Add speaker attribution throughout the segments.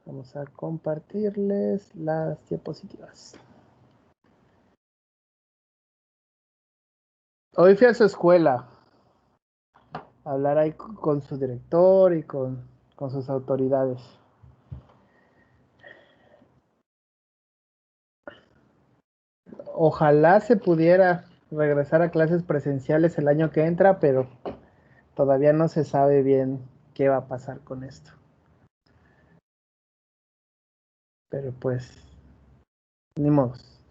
Speaker 1: Vamos a compartirles las diapositivas. Hoy fui a su escuela a hablar ahí con su director y con sus autoridades. Ojalá se pudiera regresar a clases presenciales el año que entra, pero todavía no se sabe bien qué va a pasar con esto. Pero pues, ni modos.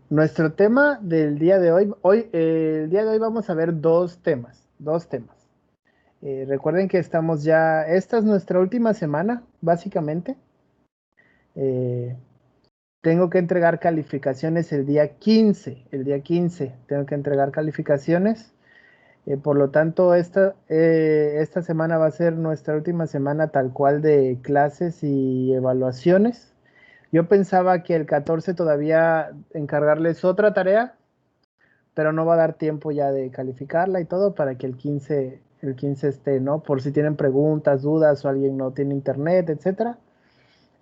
Speaker 1: Nuestro tema del día de hoy, el día de hoy vamos a ver dos temas. Recuerden que estamos ya, esta es nuestra última semana, básicamente. Tengo que entregar calificaciones el día 15 tengo que entregar calificaciones. Por lo tanto, esta semana va a ser nuestra última semana tal cual de clases y evaluaciones. Yo pensaba que el 14 todavía encargarles otra tarea, pero no va a dar tiempo ya de calificarla y todo para que el 15 esté, ¿no? Por si tienen preguntas, dudas o alguien no tiene internet, etcétera.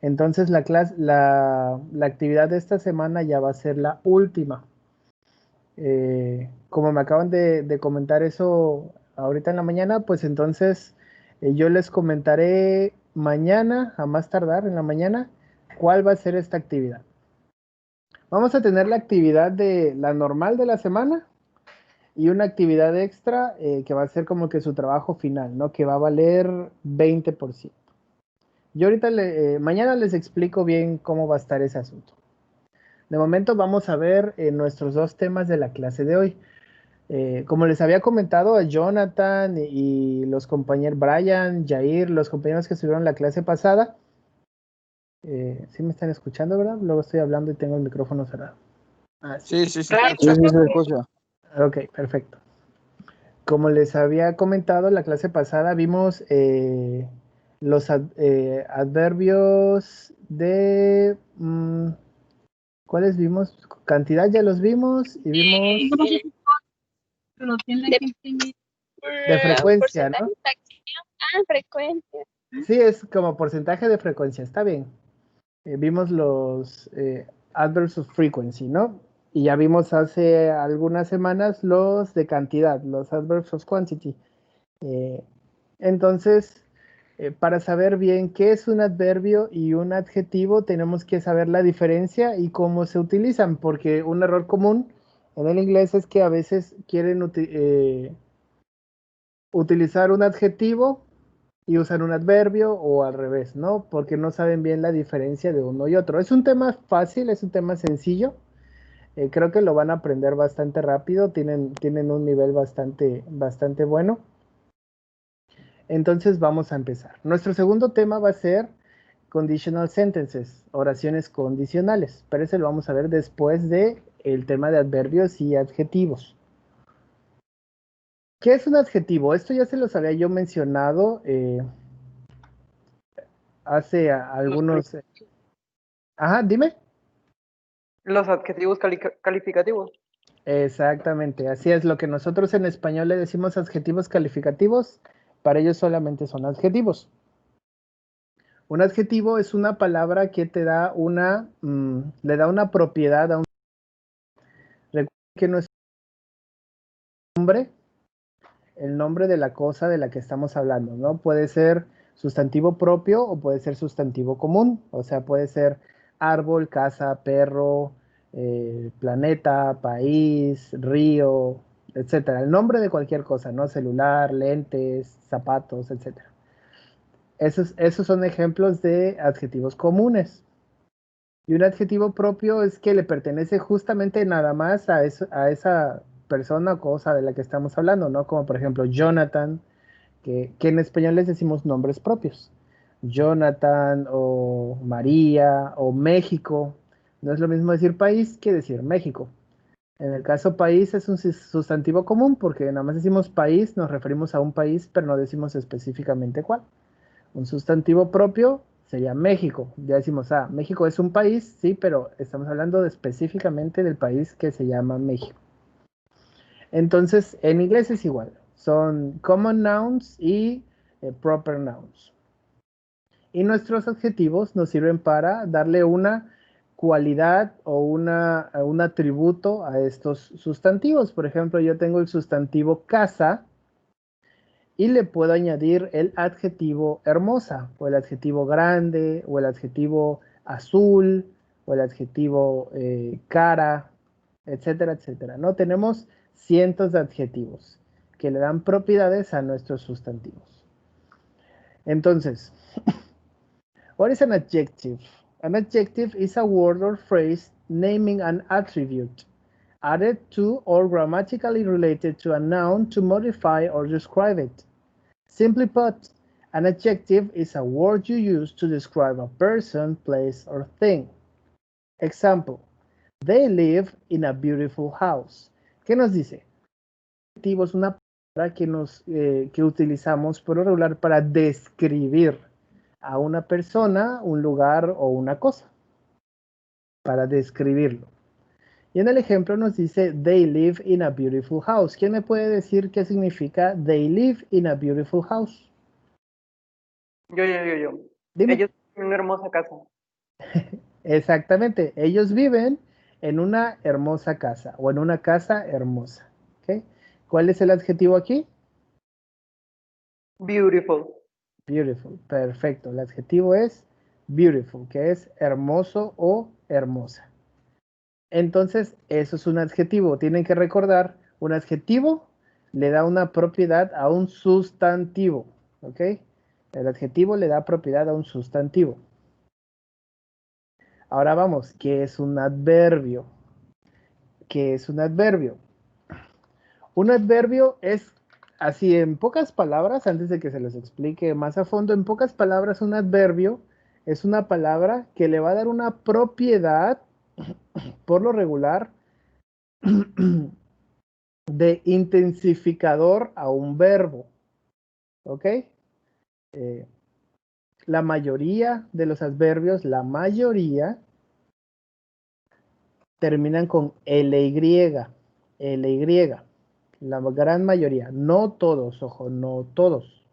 Speaker 1: Entonces la actividad de esta semana ya va a ser la última. Como me acaban de comentar eso ahorita en la mañana, pues entonces yo les comentaré mañana, a más tardar en la mañana, cuál va a ser esta actividad. Vamos a tener la actividad de la normal de la semana y una actividad extra que va a ser como que su trabajo final, ¿no? Que va a valer 20%. Yo ahorita, mañana les explico bien cómo va a estar ese asunto. De momento vamos a ver nuestros dos temas de la clase de hoy. Como les había comentado a Jonathan y los compañeros Brian, Jair, los compañeros que estuvieron en la clase pasada, ¿sí me están escuchando, verdad? Luego estoy hablando y tengo el micrófono cerrado.
Speaker 2: Sí, se
Speaker 3: Claro.
Speaker 2: escucha.
Speaker 4: Sí, sí, se escucha.
Speaker 1: Ok, perfecto. Como les había comentado la clase pasada, vimos los adverbios de... ¿cuáles vimos? Cantidad ya los vimos y vimos de frecuencia, ¿no?
Speaker 3: Frecuencia.
Speaker 1: Sí, es como porcentaje de frecuencia, está bien. Vimos los adverbs of frequency, ¿no? Y ya vimos hace algunas semanas los de cantidad, los adverbs of quantity. Entonces, para saber bien qué es un adverbio y un adjetivo, tenemos que saber la diferencia y cómo se utilizan, porque un error común en el inglés es que a veces quieren utilizar un adjetivo y usan un adverbio o al revés, ¿no? Porque no saben bien la diferencia de uno y otro. Es un tema fácil, es un tema sencillo. Creo que lo van a aprender bastante rápido, tienen un nivel bastante bueno. Entonces vamos a empezar. Nuestro segundo tema va a ser conditional sentences, oraciones condicionales, pero ese lo vamos a ver después de el tema de adverbios y adjetivos. ¿Qué es un adjetivo? Esto ya se los había yo mencionado hace algunos... Ajá, dime.
Speaker 2: Los adjetivos calificativos.
Speaker 1: Exactamente, así es. Lo que nosotros en español le decimos adjetivos calificativos, para ellos solamente son adjetivos. Un adjetivo es una palabra que te da le da una propiedad a un... Recuerden que no es nombre, el nombre de la cosa de la que estamos hablando, ¿no? Puede ser sustantivo propio o puede ser sustantivo común, o sea, puede ser árbol, casa, perro, planeta, país, río, etcétera. El nombre de cualquier cosa, ¿no? Celular, lentes, zapatos, etcétera. Esos son ejemplos de adjetivos comunes. Y un adjetivo propio es que le pertenece justamente nada más a esa persona o cosa de la que estamos hablando, ¿no? Como por ejemplo Jonathan, que en español les decimos nombres propios. Jonathan o María o México. No es lo mismo decir país que decir México. En el caso país es un sustantivo común porque nada más decimos país, nos referimos a un país, pero no decimos específicamente cuál. Un sustantivo propio sería México. Ya decimos, México es un país, sí, pero estamos hablando específicamente del país que se llama México. Entonces, en inglés es igual. Son common nouns y proper nouns. Y nuestros adjetivos nos sirven para darle una cualidad o un atributo a estos sustantivos. Por ejemplo, yo tengo el sustantivo casa y le puedo añadir el adjetivo hermosa, o el adjetivo grande, o el adjetivo azul, o el adjetivo cara, etcétera, etcétera. ¿No? Tenemos cientos de adjetivos que le dan propiedades a nuestros sustantivos. Entonces, what is an adjective? An adjective is a word or phrase naming an attribute, added to or grammatically related to a noun to modify or describe it. Simply put, an adjective is a word you use to describe a person, place, or thing. Example, they live in a beautiful house. ¿Qué nos dice? Adjetivo es una palabra que utilizamos por lo regular para describir a una persona, un lugar o una cosa. Para describirlo. Y en el ejemplo nos dice, they live in a beautiful house. ¿Quién me puede decir qué significa they live in a beautiful house?
Speaker 2: Yo.
Speaker 1: Dime.
Speaker 2: Ellos tienen una hermosa casa.
Speaker 1: Exactamente. Ellos viven en una hermosa casa o en una casa hermosa. ¿Okay? ¿Cuál es el adjetivo aquí?
Speaker 2: Beautiful.
Speaker 1: Beautiful. Perfecto. El adjetivo es beautiful, que es hermoso o hermosa. Entonces, eso es un adjetivo. Tienen que recordar, un adjetivo le da una propiedad a un sustantivo. ¿Ok? El adjetivo le da propiedad a un sustantivo. Ahora vamos, ¿qué es un adverbio? ¿Qué es un adverbio? Un adverbio es, así en pocas palabras, antes de que se les explique más a fondo, en pocas palabras, un adverbio es una palabra que le va a dar una propiedad, por lo regular, de intensificador a un verbo. ¿Ok? La mayoría de los adverbios, la mayoría, terminan con ly. Ly. La gran mayoría. No todos, ojo, no todos.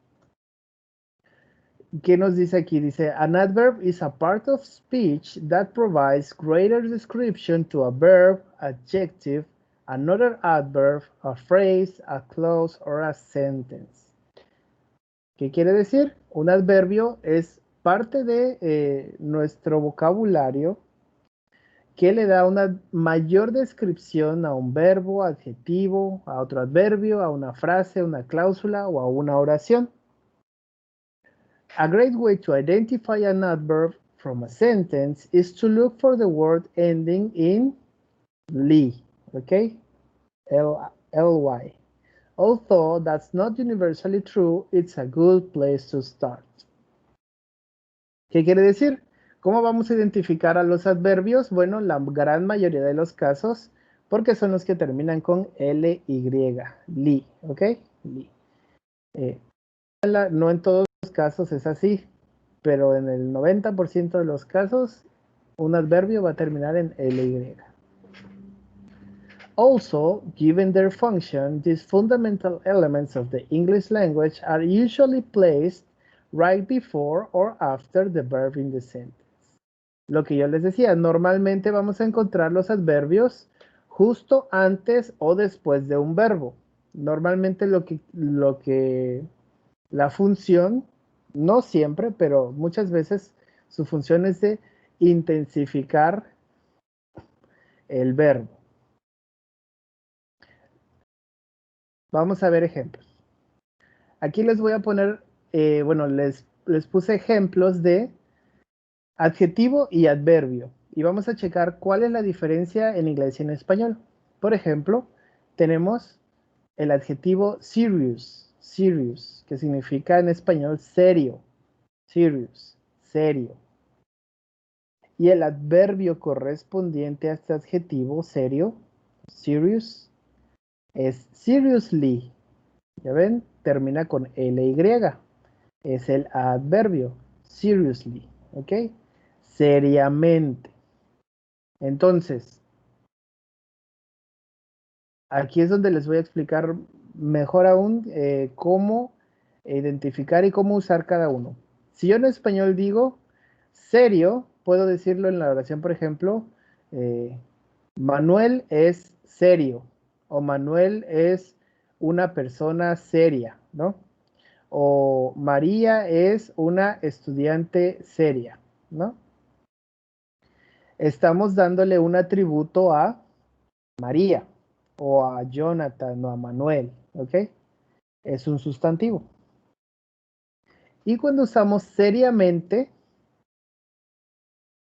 Speaker 1: ¿Qué nos dice aquí? Dice, an adverb is a part of speech that provides greater description to a verb, adjective, another adverb, a phrase, a clause, or a sentence. ¿Qué quiere decir? Un adverbio es parte de nuestro vocabulario que le da una mayor descripción a un verbo, adjetivo, a otro adverbio, a una frase, una cláusula o a una oración. A great way to identify an adverb from a sentence is to look for the word ending in ly, okay? Ly. Although that's not universally true, it's a good place to start. ¿Qué quiere decir? ¿Cómo vamos a identificar a los adverbios? Bueno, la gran mayoría de los casos, porque son los que terminan con ly, li, ¿ok? Li. No en todos los casos es así, pero en el 90% de los casos, un adverbio va a terminar en ly. Also, given their function, these fundamental elements of the English language are usually placed right before or after the verb in the sentence. Lo que yo les decía, normalmente vamos a encontrar los adverbios justo antes o después de un verbo. Normalmente la función, no siempre, pero muchas veces su función es de intensificar el verbo. Vamos a ver ejemplos. Aquí les voy a poner, bueno, les puse ejemplos de adjetivo y adverbio. Y vamos a checar cuál es la diferencia en inglés y en español. Por ejemplo, tenemos el adjetivo serious, que significa en español serio. Serious, serio. Y el adverbio correspondiente a este adjetivo serio, serious, es seriously. ¿Ya ven? Termina con ly. Es el adverbio, seriously. ¿Ok? Seriamente. Entonces, aquí es donde les voy a explicar mejor aún cómo identificar y cómo usar cada uno. Si yo en español digo serio, puedo decirlo en la oración, por ejemplo, Manuel es serio o Manuel es una persona seria, ¿no? O María es una estudiante seria, ¿no? Estamos dándole un atributo a María o a Jonathan o a Manuel, ¿ok? Es un sustantivo. Y cuando usamos seriamente,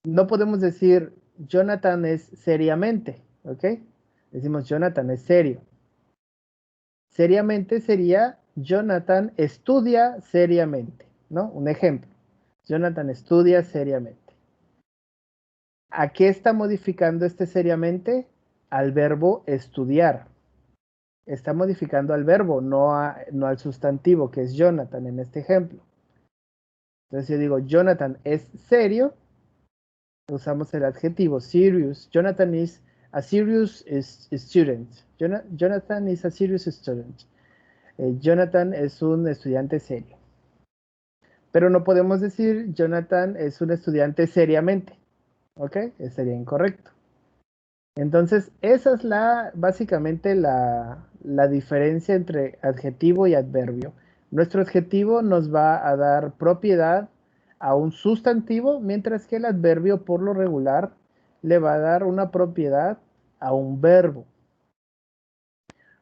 Speaker 1: no podemos decir Jonathan es seriamente, ¿ok? Decimos Jonathan es serio. Seriamente sería Jonathan estudia seriamente, ¿no? Un ejemplo. Jonathan estudia seriamente. ¿A qué está modificando este seriamente? Al verbo estudiar. Está modificando al verbo, no al sustantivo, que es Jonathan en este ejemplo. Entonces yo digo, Jonathan es serio, usamos el adjetivo serious. Jonathan is a serious student. Jonathan is a serious student. Jonathan es un estudiante serio. Pero no podemos decir Jonathan es un estudiante seriamente. ¿Ok? Sería incorrecto. Entonces, esa es básicamente la diferencia entre adjetivo y adverbio. Nuestro adjetivo nos va a dar propiedad a un sustantivo, mientras que el adverbio por lo regular le va a dar una propiedad a un verbo.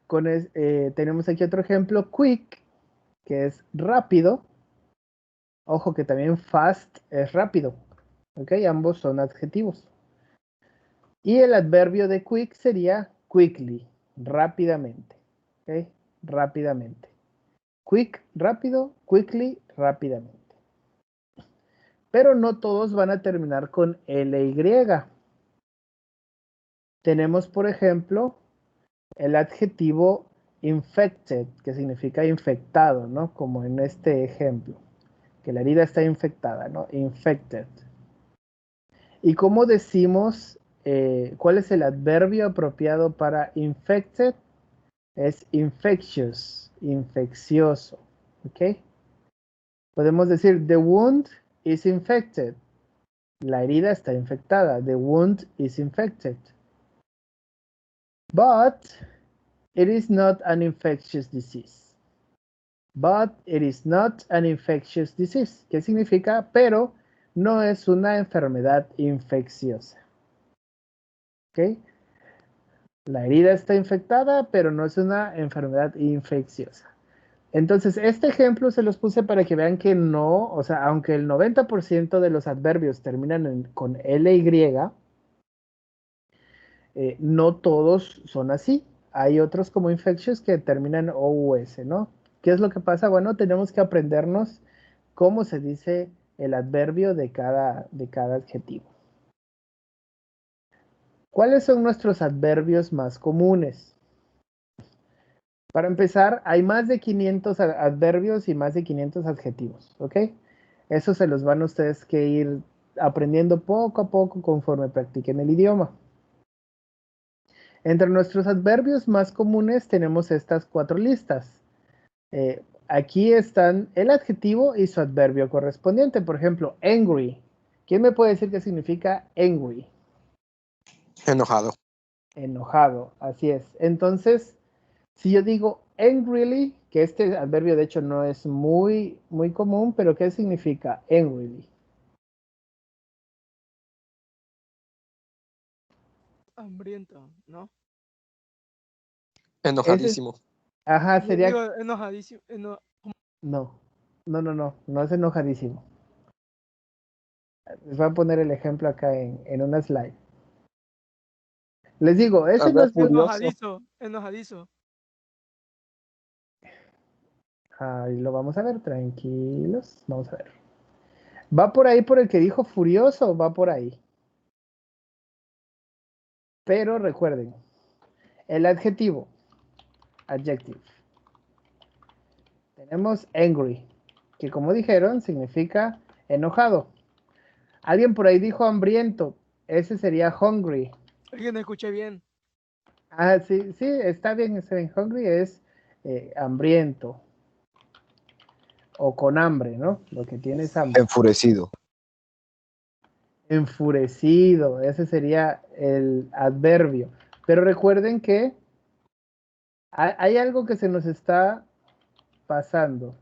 Speaker 1: Tenemos aquí otro ejemplo, quick, que es rápido. Ojo que también fast es rápido. ¿Ok? Ambos son adjetivos. Y el adverbio de quick sería quickly, rápidamente. ¿Ok? Rápidamente. Quick, rápido, quickly, rápidamente. Pero no todos van a terminar con ly. Tenemos, por ejemplo, el adjetivo infected, que significa infectado, ¿no? Como en este ejemplo, que la herida está infectada, ¿no? Infected. ¿Y cómo decimos cuál es el adverbio apropiado para infected? Es infectious, infeccioso, ¿ok? Podemos decir, the wound is infected. La herida está infectada. The wound is infected. But it is not an infectious disease. But it is not an infectious disease. ¿Qué significa? Pero no es una enfermedad infecciosa. ¿Ok? La herida está infectada, pero no es una enfermedad infecciosa. Entonces, este ejemplo se los puse para que vean que no, o sea, aunque el 90% de los adverbios terminan con ly, no todos son así. Hay otros como infectious que terminan en ous, ¿no? ¿Qué es lo que pasa? Bueno, tenemos que aprendernos cómo se dice el adverbio de cada adjetivo. ¿Cuáles son nuestros adverbios más comunes? Para empezar, hay más de 500 adverbios y más de 500 adjetivos, ¿ok? Eso se los van ustedes que ir aprendiendo poco a poco conforme practiquen el idioma. Entre nuestros adverbios más comunes tenemos estas 4 listas. Aquí están el adjetivo y su adverbio correspondiente. Por ejemplo, angry. ¿Quién me puede decir qué significa angry?
Speaker 4: Enojado.
Speaker 1: Enojado, así es. Entonces, si yo digo angrily, que este adverbio de hecho no es muy común, pero ¿qué significa angrily?
Speaker 5: Hambriento, ¿no?
Speaker 4: Enojadísimo.
Speaker 1: Ajá, sería...
Speaker 5: Digo, enojadísimo.
Speaker 1: No es enojadísimo. Les voy a poner el ejemplo acá en una slide. Les digo, ese no es...
Speaker 5: Enojadizo, enojadizo.
Speaker 1: Ahí lo vamos a ver, tranquilos. Vamos a ver. Va por ahí por el que dijo furioso, va por ahí. Pero recuerden, el adjetivo, adjective. Tenemos angry, que como dijeron, significa enojado. Alguien por ahí dijo hambriento, ese sería hungry.
Speaker 5: Alguien escuché bien.
Speaker 1: Ah, sí, está bien, hungry es hambriento. o con hambre, ¿no? Lo que tienes hambre.
Speaker 4: Enfurecido.
Speaker 1: Enfurecido, ese sería el adverbio. Pero recuerden que hay algo que se nos está pasando.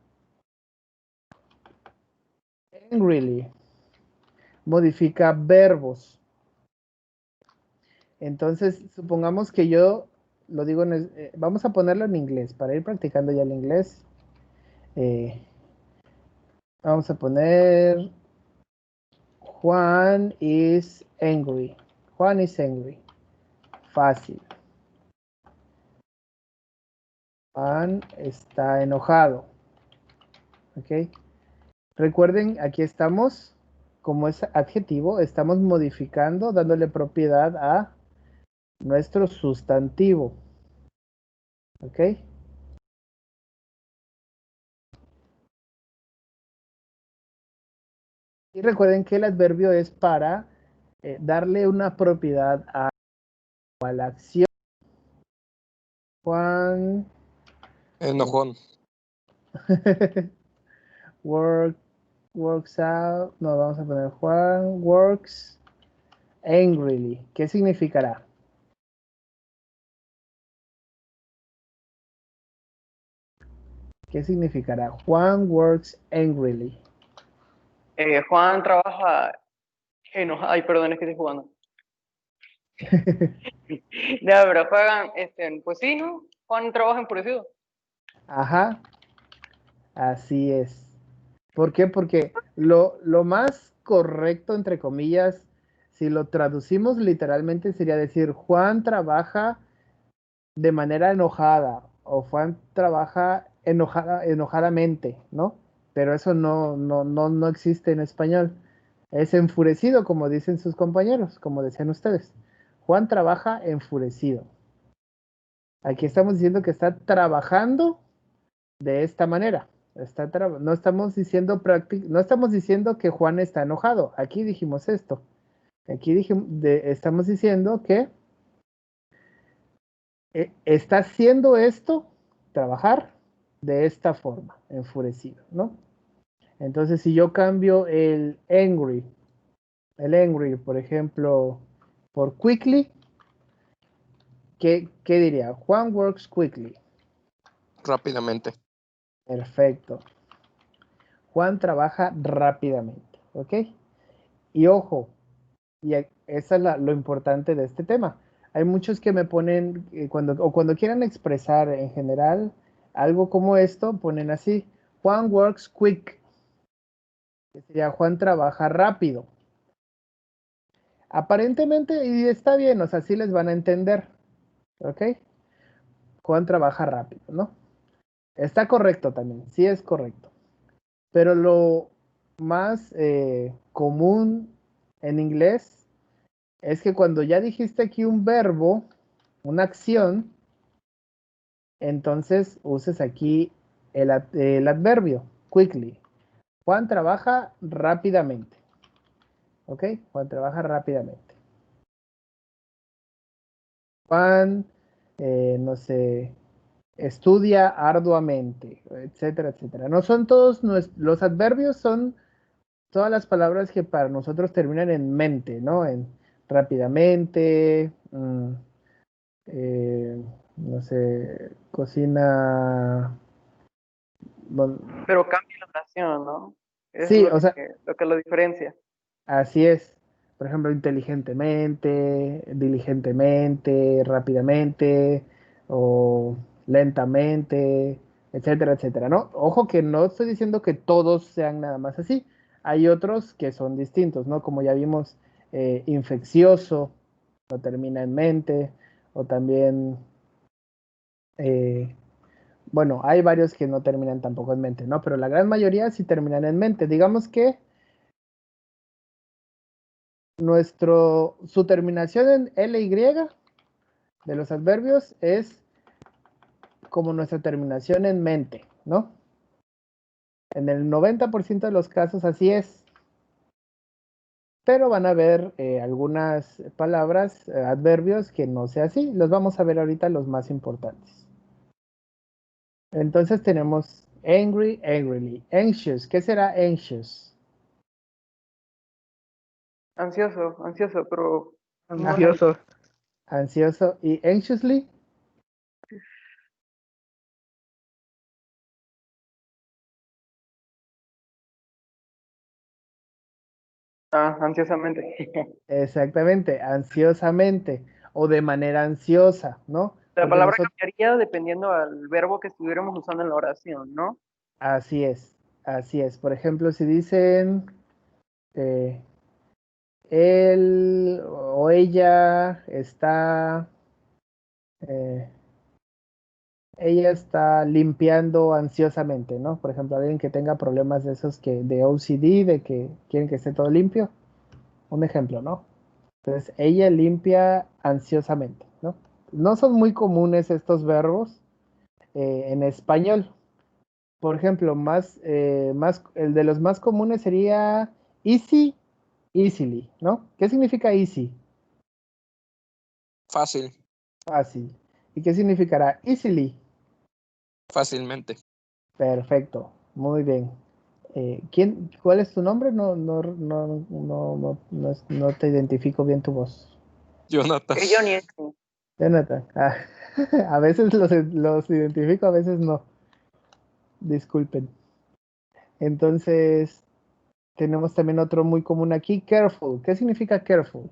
Speaker 1: Angrily modifica verbos. Entonces, supongamos que yo lo digo vamos a ponerlo en inglés para ir practicando ya el inglés. Vamos a poner Juan is angry. Juan is angry. Fácil. Juan está enojado. ¿Ok? Recuerden, aquí estamos, como es adjetivo, estamos modificando, dándole propiedad a nuestro sustantivo. ¿Ok? Y recuerden que el adverbio es para darle una propiedad a la acción. Juan
Speaker 4: Enojón.
Speaker 1: works out. No, vamos a poner Juan works angrily. ¿Qué significará? ¿Qué significará? Juan works angrily.
Speaker 2: Juan trabaja enojado. Ay, perdón, es que estoy jugando. Ya, pero juegan, pues sí, ¿no? Juan trabaja enfurecido.
Speaker 1: Ajá, así es. ¿Por qué? Porque lo más correcto, entre comillas, si lo traducimos literalmente, sería decir, Juan trabaja de manera enojada o Juan trabaja enojadamente, ¿no? Pero eso no existe en español. Es enfurecido, como dicen sus compañeros, como decían ustedes. Juan trabaja enfurecido. Aquí estamos diciendo que está trabajando de esta manera. No estamos diciendo no estamos diciendo que Juan está enojado. Aquí dijimos esto. Aquí estamos diciendo que está haciendo esto, trabajar de esta forma, enfurecido, ¿no? Entonces, si yo cambio el angry, por ejemplo, por quickly, ¿qué diría? Juan works quickly.
Speaker 4: Rápidamente.
Speaker 1: Perfecto. Juan trabaja rápidamente, ¿ok? Y ojo, y esa es lo importante de este tema. Hay muchos que me ponen, cuando quieran expresar en general algo como esto, ponen así, Juan works quick, que sería Juan trabaja rápido. Aparentemente, y está bien, o sea, sí les van a entender, ¿ok? Juan trabaja rápido, ¿no? Está correcto también, sí es correcto. Pero lo más común en inglés es que cuando ya dijiste aquí un verbo, una acción, entonces uses aquí el adverbio, quickly. Juan trabaja rápidamente. ¿Ok? Juan trabaja rápidamente. Juan, no sé, estudia arduamente, etcétera, etcétera. No son todos los adverbios, son todas las palabras que para nosotros terminan en mente, ¿no? En rápidamente, no sé, cocina.
Speaker 2: Pero cambia la oración, ¿no? Es
Speaker 1: Sí, o sea,
Speaker 2: lo que lo diferencia.
Speaker 1: así es. Por ejemplo, inteligentemente, diligentemente, rápidamente o lentamente, etcétera, etcétera, ¿no? Ojo que no estoy diciendo que todos sean nada más así. Hay otros que son distintos, ¿no? Como ya vimos, infeccioso, no termina en mente, o también, bueno, hay varios que no terminan tampoco en mente, ¿no? Pero la gran mayoría sí terminan en mente. Digamos que su terminación en ly de los adverbios es como nuestra terminación en mente, ¿no? En el 90% de los casos así es. Pero van a haber algunas palabras, adverbios que no sea así. Los vamos a ver ahorita los más importantes. Entonces tenemos Angry, angrily. Anxious, ¿qué será anxious?
Speaker 2: Ansioso, pero
Speaker 1: Ajá.
Speaker 2: ansioso.
Speaker 1: Ansioso. ¿Y anxiously?
Speaker 2: Ansiosamente.
Speaker 1: Exactamente, ansiosamente o de manera ansiosa, ¿no?
Speaker 2: La
Speaker 1: Porque
Speaker 2: palabra
Speaker 1: nosotros,
Speaker 2: cambiaría dependiendo al verbo que estuviéramos usando en la oración, ¿no?
Speaker 1: así es, así es. Por ejemplo, si dicen eh, él o ella eh, ella está limpiando ansiosamente, ¿no? Por ejemplo, alguien que tenga problemas de esos que de OCD, de que quieren que esté todo limpio, un ejemplo, ¿no? Entonces, ella limpia ansiosamente, ¿no? No son muy comunes estos verbos en español. Por ejemplo, el de los más comunes sería easy, easily, ¿no? ¿Qué significa easy?
Speaker 4: Fácil,
Speaker 1: Fácil. ¿Y qué significará easily?
Speaker 4: fácilmente.
Speaker 1: Perfecto, muy bien. ¿Cuál es tu nombre? No te identifico bien tu voz.
Speaker 4: Jonathan.
Speaker 2: Johnny,
Speaker 1: Jonathan. A veces los identifico, a veces no. Disculpen. Entonces, tenemos también otro muy común aquí, careful. ¿Qué significa careful?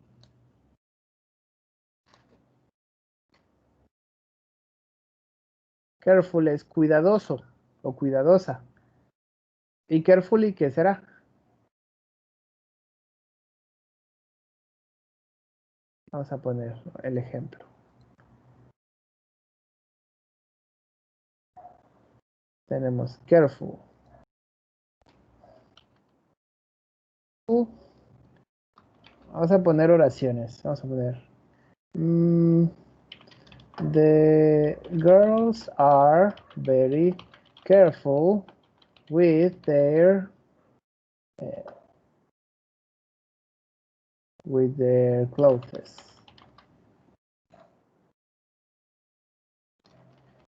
Speaker 1: Careful es cuidadoso o cuidadosa. ¿Y carefully qué será? Vamos a poner el ejemplo. Tenemos careful. Vamos a poner oraciones. Vamos a poner. The girls are very careful with their clothes.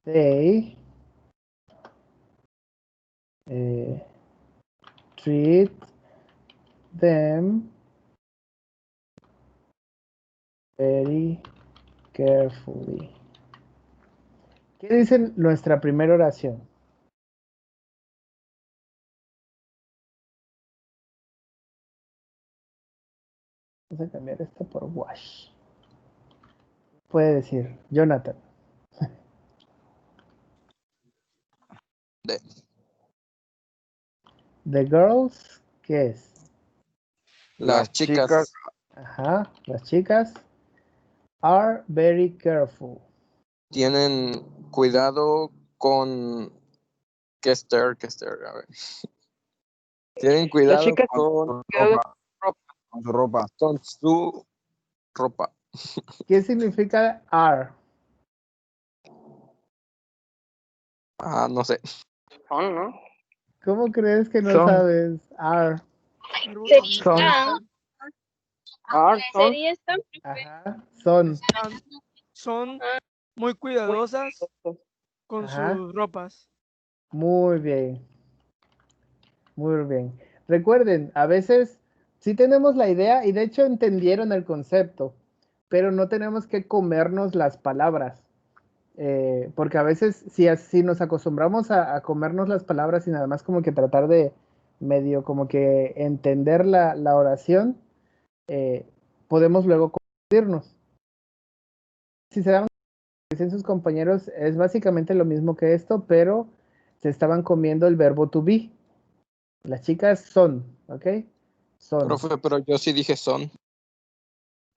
Speaker 1: They treat them very carefully. ¿Qué dice nuestra primera oración? Vamos a cambiar esto por wash. Puede decir Jonathan.
Speaker 4: De-
Speaker 1: The girls, ¿qué es?
Speaker 4: Las chicas
Speaker 1: Ajá, las chicas are very careful.
Speaker 4: tienen cuidado con Kester, a ver. Tienen cuidado
Speaker 2: chicas-
Speaker 4: con
Speaker 6: su ropa.
Speaker 4: con su ropa.
Speaker 1: ¿Qué significa are?
Speaker 4: No sé.
Speaker 2: Son, ¿no?
Speaker 1: ¿Cómo crees que no
Speaker 2: Son.
Speaker 1: sabes? Are.
Speaker 3: Sería,
Speaker 2: Son.
Speaker 3: sería están,
Speaker 1: Ajá, son.
Speaker 5: Son muy cuidadosas con
Speaker 1: Ajá.
Speaker 5: sus ropas.
Speaker 1: Muy bien. Muy bien. Recuerden, a veces sí tenemos la idea y de hecho entendieron el concepto, pero no tenemos que comernos las palabras. Porque a veces si nos acostumbramos a comernos las palabras y nada más como que tratar de medio como que entender la oración, podemos luego confundirnos. Si se dan cuenta, dicen sus compañeros, es básicamente lo mismo que esto, pero se estaban comiendo el verbo to be. Las chicas son, ¿ok? Son.
Speaker 4: Profe, pero yo sí dije son.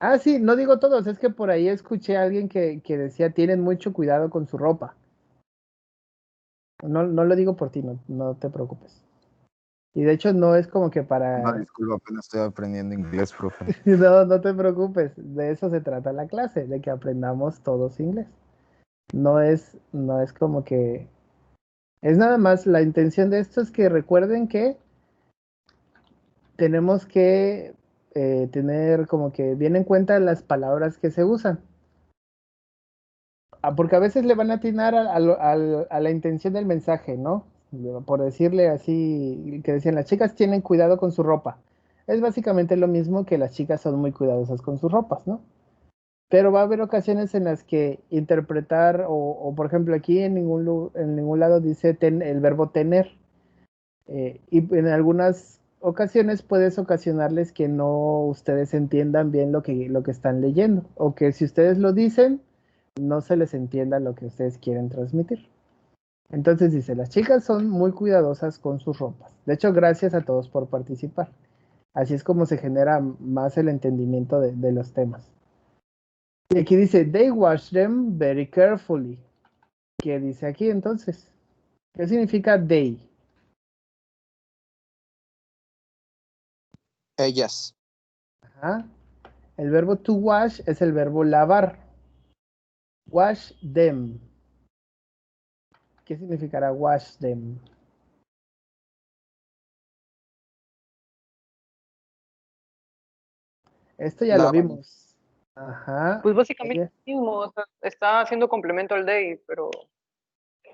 Speaker 1: Ah, sí, no digo todos, es que por ahí escuché a alguien que decía, tienen mucho cuidado con su ropa. No lo digo por ti, no te preocupes. Y de hecho no es como que para...
Speaker 6: Disculpa, apenas estoy aprendiendo inglés, profe.
Speaker 1: No te preocupes, de eso se trata la clase, de que aprendamos todos inglés. No es como que... Es nada más, la intención de esto es que recuerden que tenemos que tener como que bien en cuenta las palabras que se usan. Porque a veces le van a atinar a la intención del mensaje, ¿no? por decirle así, que decían las chicas tienen cuidado con su ropa. Es básicamente lo mismo que las chicas son muy cuidadosas con sus ropas, ¿no? Pero va a haber ocasiones en las que interpretar, o por ejemplo aquí en ningún lado dice el verbo tener. Y en algunas ocasiones puedes ocasionarles que no ustedes entiendan bien lo que están leyendo, o que si ustedes lo dicen, no se les entienda lo que ustedes quieren transmitir. Entonces dice, las chicas son muy cuidadosas con sus ropas. De hecho, gracias a todos por participar. Así es como se genera más el entendimiento de los temas. Y aquí dice, they wash them very carefully. ¿Qué dice aquí entonces? ¿Qué significa they?
Speaker 4: Ellas.
Speaker 1: Ajá. El verbo to wash es el verbo lavar. Wash them. ¿Qué significará wash them? Esto ya lo
Speaker 4: Lavan.
Speaker 1: vimos. Ajá.
Speaker 2: Pues básicamente
Speaker 1: Ella-
Speaker 2: mismo, o sea, está haciendo complemento al day, pero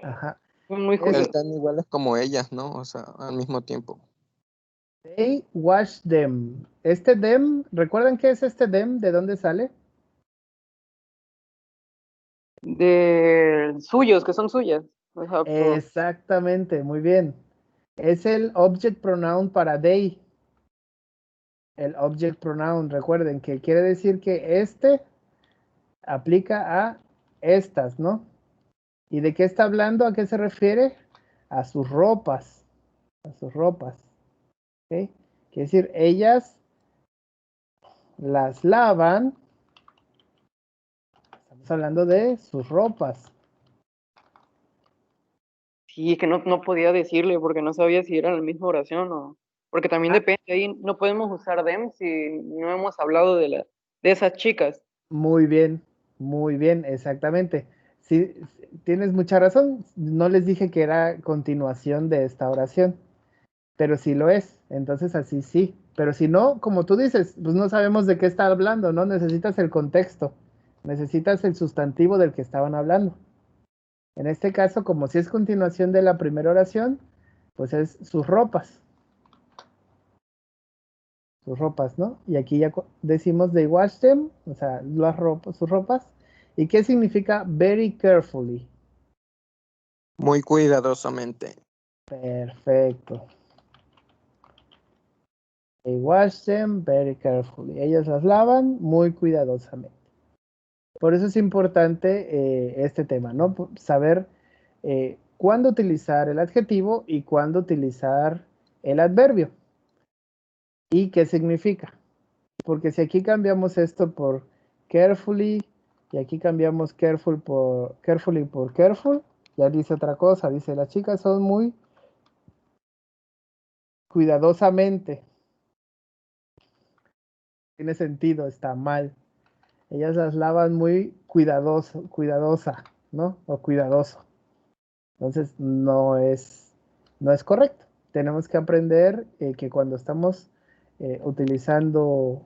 Speaker 1: Ajá.
Speaker 2: muy
Speaker 1: Es
Speaker 2: curioso.
Speaker 4: Están iguales como ellas, ¿no? O sea, al mismo tiempo.
Speaker 1: they wash them. Este them, ¿recuerdan qué es este them? ¿De dónde sale?
Speaker 2: De suyos, que son suyas. Exacto.
Speaker 1: Exactamente, muy bien. Es el object pronoun para they. El object pronoun, recuerden que quiere decir que este aplica a estas, ¿no? ¿Y de qué está hablando? ¿A qué se refiere? A sus ropas. A sus ropas. ¿Ok? Quiere decir, ellas las lavan. Estamos hablando de sus ropas.
Speaker 2: Sí, es que no podía decirle porque no sabía si era la misma oración o... Porque también
Speaker 1: Ah,
Speaker 2: depende, ahí no podemos usar them si no hemos hablado de esas chicas.
Speaker 1: muy bien, exactamente. Sí, tienes mucha razón. No les dije que era continuación de esta oración, pero sí lo es. Entonces así sí. Pero si no, como tú dices, pues no sabemos de qué está hablando, ¿no? Necesitas el contexto, necesitas el sustantivo del que estaban hablando. En este caso, como si es continuación de la primera oración, pues es sus ropas, ¿no? Y aquí ya decimos they wash them, o sea, las ropas, sus ropas. ¿Y qué significa very carefully?
Speaker 4: Muy cuidadosamente.
Speaker 1: Perfecto. They wash them very carefully. Ellas las lavan muy cuidadosamente. Por eso es importante este tema, ¿no? Saber cuándo utilizar el adjetivo y cuándo utilizar el adverbio. ¿Y qué significa? Porque si aquí cambiamos esto por carefully y aquí cambiamos carefully por careful, ya dice otra cosa, dice las chicas son muy cuidadosamente. Tiene sentido, está mal. Ellas las lavan muy cuidadosa, ¿no? O cuidadoso. Entonces no es correcto. Tenemos que aprender que cuando estamos utilizando,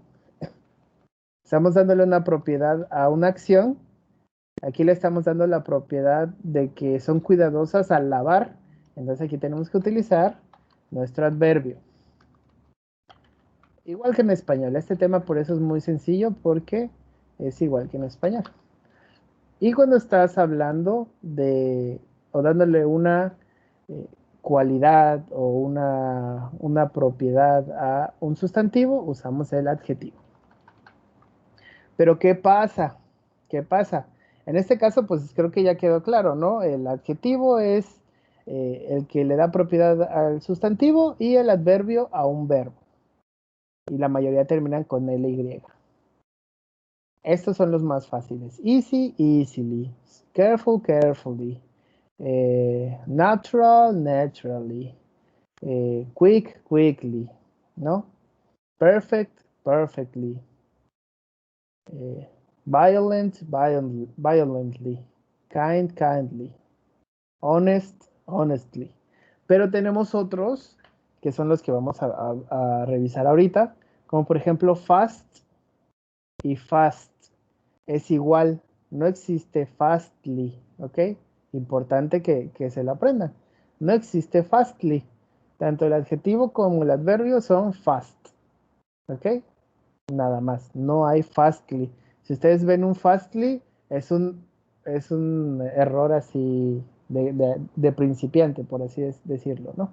Speaker 1: estamos dándole una propiedad a una acción. Aquí le estamos dando la propiedad de que son cuidadosas al lavar. Entonces aquí tenemos que utilizar nuestro adverbio. Igual que en español. Este tema por eso es muy sencillo porque es igual que en español. Y cuando estás hablando de o dándole una cualidad o una propiedad a un sustantivo, usamos el adjetivo. Pero ¿qué pasa? ¿Qué pasa? En este caso, pues creo que ya quedó claro, ¿no? El adjetivo es el que le da propiedad al sustantivo y el adverbio a un verbo. Y la mayoría terminan con ly. Estos son los más fáciles. Easy, easily. Careful, carefully. Natural, naturally. Quick, quickly. ¿No? Perfect, perfectly. Violent, violently. Kind, kindly. Honest, honestly. Pero tenemos otros que son los que vamos a revisar ahorita, como por ejemplo fast y fast. Es igual, no existe fastly, ¿ok? Importante que se lo aprendan. No existe fastly. Tanto el adjetivo como el adverbio son fast. ¿Ok? Nada más. No hay fastly. Si ustedes ven un fastly, es un error así de principiante, por así decirlo, ¿no?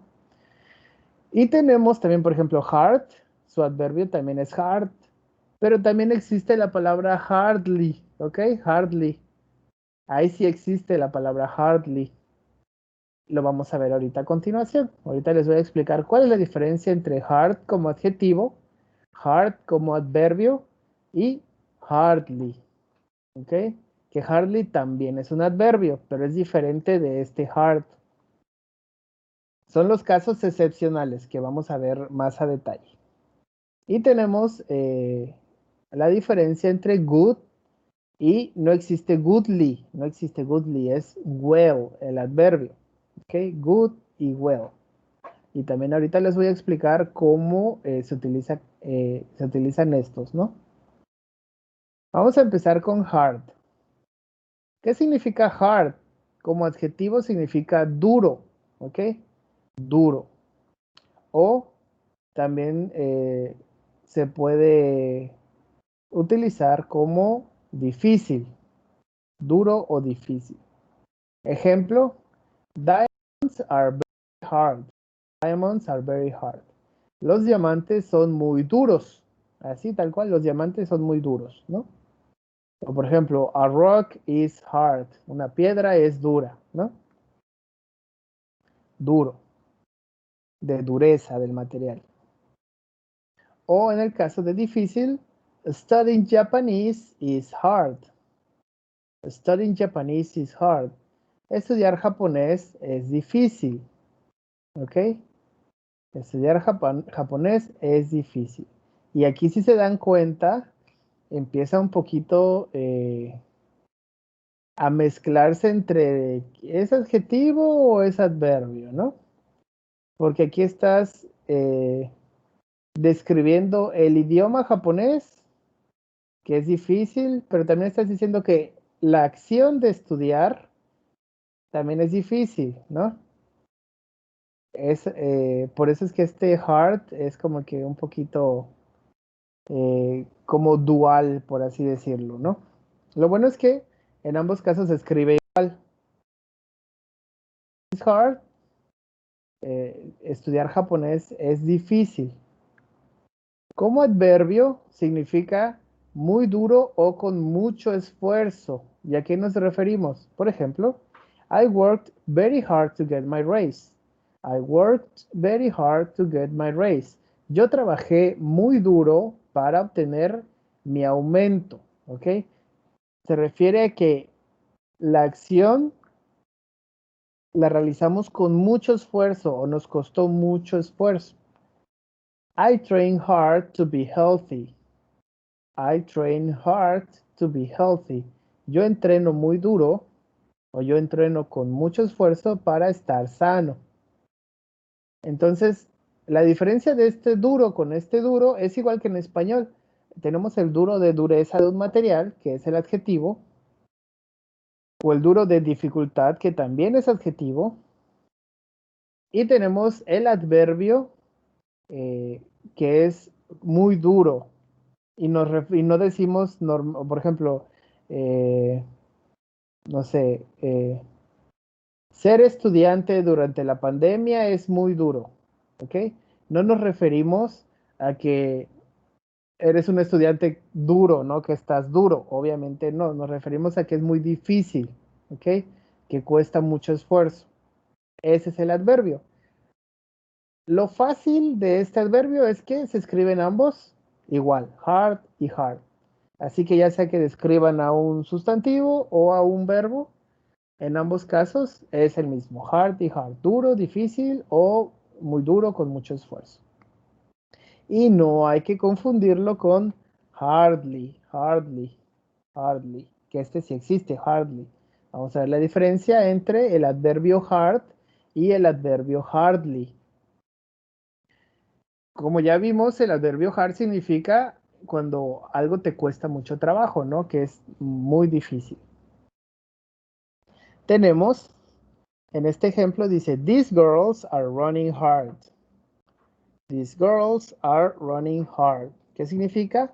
Speaker 1: Y tenemos también, por ejemplo, hard. Su adverbio también es hard. Pero también existe la palabra hardly. ¿Ok? Hardly. Ahí sí existe la palabra hardly. Lo vamos a ver ahorita a continuación. Ahorita les voy a explicar cuál es la diferencia entre hard como adjetivo, hard como adverbio y hardly. ¿Ok? Que hardly también es un adverbio, pero es diferente de este hard. Son los casos excepcionales que vamos a ver más a detalle. Y tenemos la diferencia entre good y no existe goodly. No existe goodly, es well, el adverbio. ¿Ok? Good y well. Y también ahorita les voy a explicar cómo se utilizan estos, ¿no? Vamos a empezar con hard. ¿Qué significa hard? Como adjetivo significa duro, ¿ok? Duro. O también se puede utilizar como difícil, duro o difícil. Ejemplo, diamonds are very hard. Diamonds are very hard. Los diamantes son muy duros. Así, tal cual, los diamantes son muy duros, ¿no? O por ejemplo, a rock is hard. Una piedra es dura, ¿no? Duro. De dureza del material. O en el caso de difícil, studying Japanese is hard. Studying Japanese is hard. Estudiar japonés es difícil. ¿Ok? Estudiar japonés es difícil. Y aquí si se dan cuenta, empieza un poquito a mezclarse entre ¿es adjetivo o es adverbio, no? Porque aquí estás describiendo el idioma japonés, que es difícil, pero también estás diciendo que la acción de estudiar también es difícil, ¿no? Por eso es que este hard es como que un poquito como dual, por así decirlo, ¿no? Lo bueno es que en ambos casos se escribe igual. Es hard. Estudiar japonés es difícil. Como adverbio significa muy duro o con mucho esfuerzo. ¿Y a qué nos referimos? Por ejemplo, I worked very hard to get my raise. I worked very hard to get my raise. Yo trabajé muy duro para obtener mi aumento. ¿Ok? Se refiere a que la acción la realizamos con mucho esfuerzo o nos costó mucho esfuerzo. I train hard to be healthy. I train hard to be healthy. Yo entreno muy duro o yo entreno con mucho esfuerzo para estar sano. Entonces, la diferencia de este duro con este duro es igual que en español. Tenemos el duro de dureza de un material, que es el adjetivo, o el duro de dificultad, que también es adjetivo. Y tenemos el adverbio, que es muy duro. Y no decimos, por ejemplo, no sé, ser estudiante durante la pandemia es muy duro, ¿ok? No nos referimos a que eres un estudiante duro, ¿no? Que estás duro, obviamente no, nos referimos a que es muy difícil, ¿ok? Que cuesta mucho esfuerzo. Ese es el adverbio. Lo fácil de este adverbio es que se escriben ambos igual, hard y hard. Así que ya sea que describan a un sustantivo o a un verbo, en ambos casos es el mismo, hard y hard, duro, difícil o muy duro con mucho esfuerzo. Y no hay que confundirlo con hardly, que este sí existe, hardly. Vamos a ver la diferencia entre el adverbio hard y el adverbio hardly. Como ya vimos, el adverbio hard significa cuando algo te cuesta mucho trabajo, ¿no? Que es muy difícil. Tenemos En este ejemplo dice, these girls are running hard. These girls are running hard. ¿Qué significa?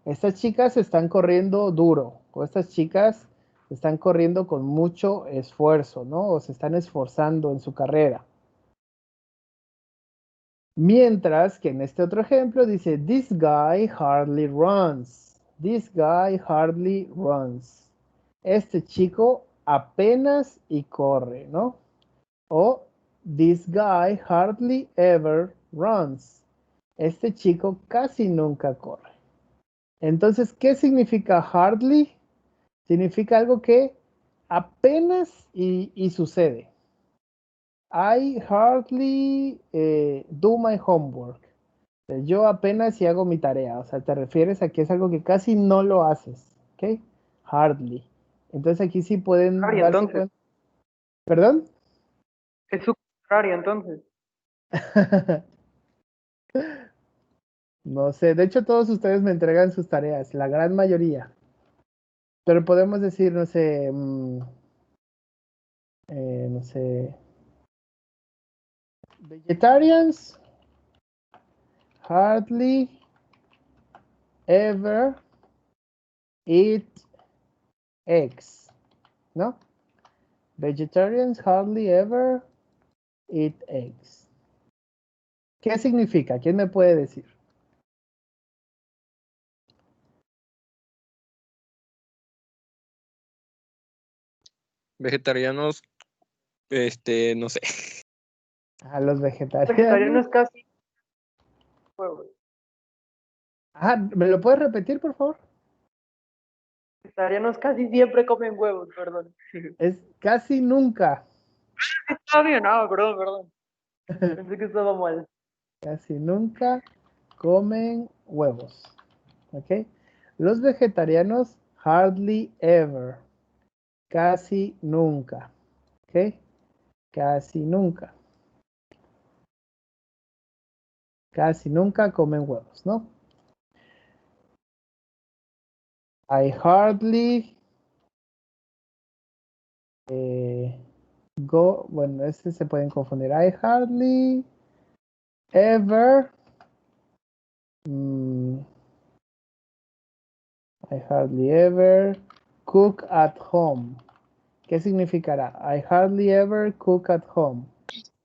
Speaker 1: Estas chicas están corriendo duro, o estas chicas están corriendo con mucho esfuerzo, ¿no? O se están esforzando en su carrera. Mientras que en este otro ejemplo dice, this guy hardly runs. This guy hardly runs. Este chico apenas y corre, ¿no? O this guy hardly ever runs. Este chico casi nunca corre. Entonces, ¿qué significa hardly? Significa algo que apenas y sucede. I hardly do my homework. Yo apenas y hago mi tarea. O sea, te refieres a que es algo que casi no lo haces. ¿Ok? Hardly. Entonces aquí sí pueden
Speaker 2: Contrario,
Speaker 1: darse
Speaker 2: entonces.
Speaker 1: cuenta. ¿Perdón?
Speaker 2: Es su contrario, entonces.
Speaker 1: No sé. De hecho, todos ustedes me entregan sus tareas. La gran mayoría. Pero podemos decir, no sé. No sé. Vegetarians hardly ever eat eggs, ¿no? Vegetarians hardly ever eat eggs. ¿Qué significa? ¿Quién me puede decir?
Speaker 4: Vegetarianos, no sé.
Speaker 1: A los
Speaker 2: Vegetariano
Speaker 1: vegetarianos.
Speaker 2: es casi huevos.
Speaker 1: Ah, ¿me lo puedes repetir, por favor?
Speaker 2: Vegetarianos casi siempre comen huevos, perdón.
Speaker 1: Es casi nunca.
Speaker 2: Está bien, perdón. Pensé que estaba mal.
Speaker 1: Casi nunca comen huevos. ¿Ok? Los vegetarianos hardly ever. Casi nunca. ¿Ok? Casi nunca. Casi nunca comen huevos, ¿no? I hardly go, bueno, este se pueden confundir. I hardly ever I hardly ever cook at home. ¿Qué significará? I hardly ever cook at home.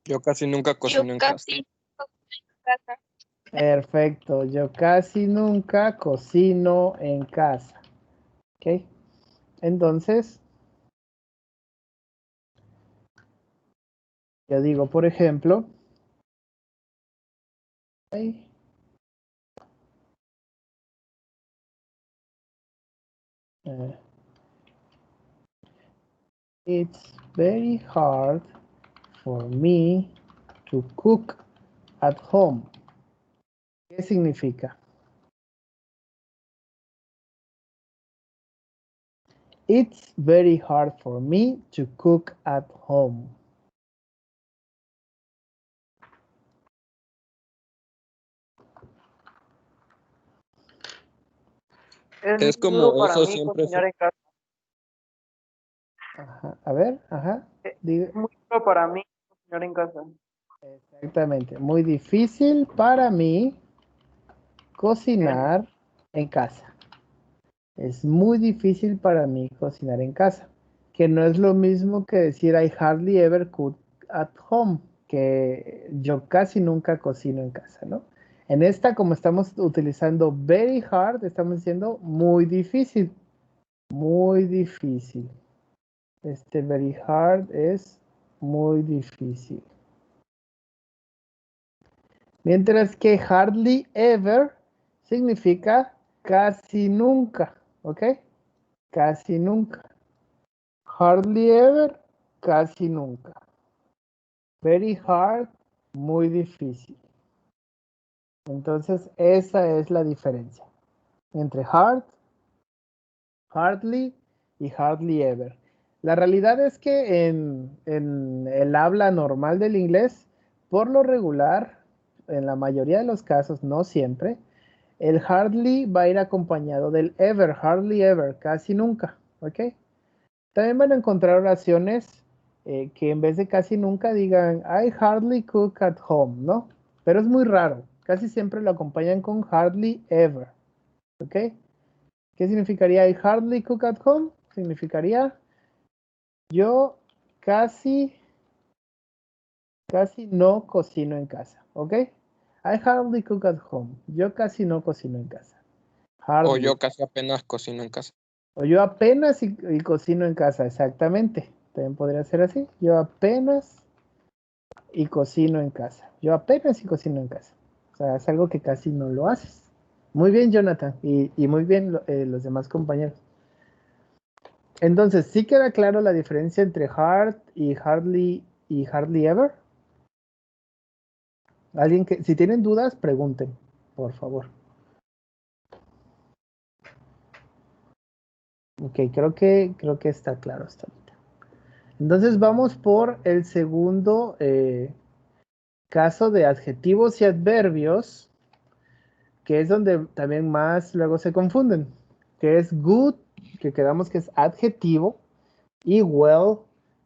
Speaker 4: Yo casi nunca
Speaker 3: Yo
Speaker 4: cocino en casa.
Speaker 3: casi casa.
Speaker 1: Perfecto, yo casi nunca cocino en casa. ¿Ok? Entonces, yo digo, por ejemplo, it's very hard for me to cook at home. ¿Qué significa? It's very hard for me to cook at home.
Speaker 4: Es
Speaker 2: muy
Speaker 4: como
Speaker 2: duro para
Speaker 4: eso
Speaker 2: mí
Speaker 4: siempre
Speaker 2: cocinar
Speaker 4: fue.
Speaker 2: en casa.
Speaker 1: Ajá. A ver, ajá.
Speaker 2: Es muy duro para mí cocinar en casa.
Speaker 1: Exactamente. Muy difícil para mí cocinar en casa. Es muy difícil para mí cocinar en casa. Que no es lo mismo que decir I hardly ever cook at home. Que yo casi nunca cocino en casa, ¿no? En esta, como estamos utilizando very hard, estamos diciendo muy difícil. Muy difícil. Este very hard es muy difícil. Mientras que hardly ever significa casi nunca, ¿ok? Casi nunca. Hardly ever, casi nunca. Very hard, muy difícil. Entonces, esa es la diferencia entre hard, hardly y hardly ever. La realidad es que en el habla normal del inglés, por lo regular, en la mayoría de los casos, no siempre, el hardly va a ir acompañado del ever, hardly ever, casi nunca, ¿ok? También van a encontrar oraciones que en vez de casi nunca digan I hardly cook at home, ¿no? Pero es muy raro. Casi siempre lo acompañan con hardly ever. ¿Ok? ¿Qué significaría I hardly cook at home? Significaría yo casi no cocino en casa. ¿Ok? I hardly cook at home. Yo casi no cocino en casa.
Speaker 4: O
Speaker 1: Hardly.
Speaker 4: yo casi apenas cocino en casa.
Speaker 1: O yo apenas y cocino en casa, exactamente. También podría ser así. Yo apenas y cocino en casa. Yo apenas y cocino en casa. O sea, es algo que casi no lo haces. Muy bien, Jonathan. Y muy bien los demás compañeros. Entonces, ¿sí queda claro la diferencia entre hard y hardly ever? Alguien que, si tienen dudas, pregunten, por favor. Ok, creo que está claro hasta ahorita. Entonces vamos por el segundo caso de adjetivos y adverbios, que es donde también más luego se confunden, que es good, que quedamos que es adjetivo, y well,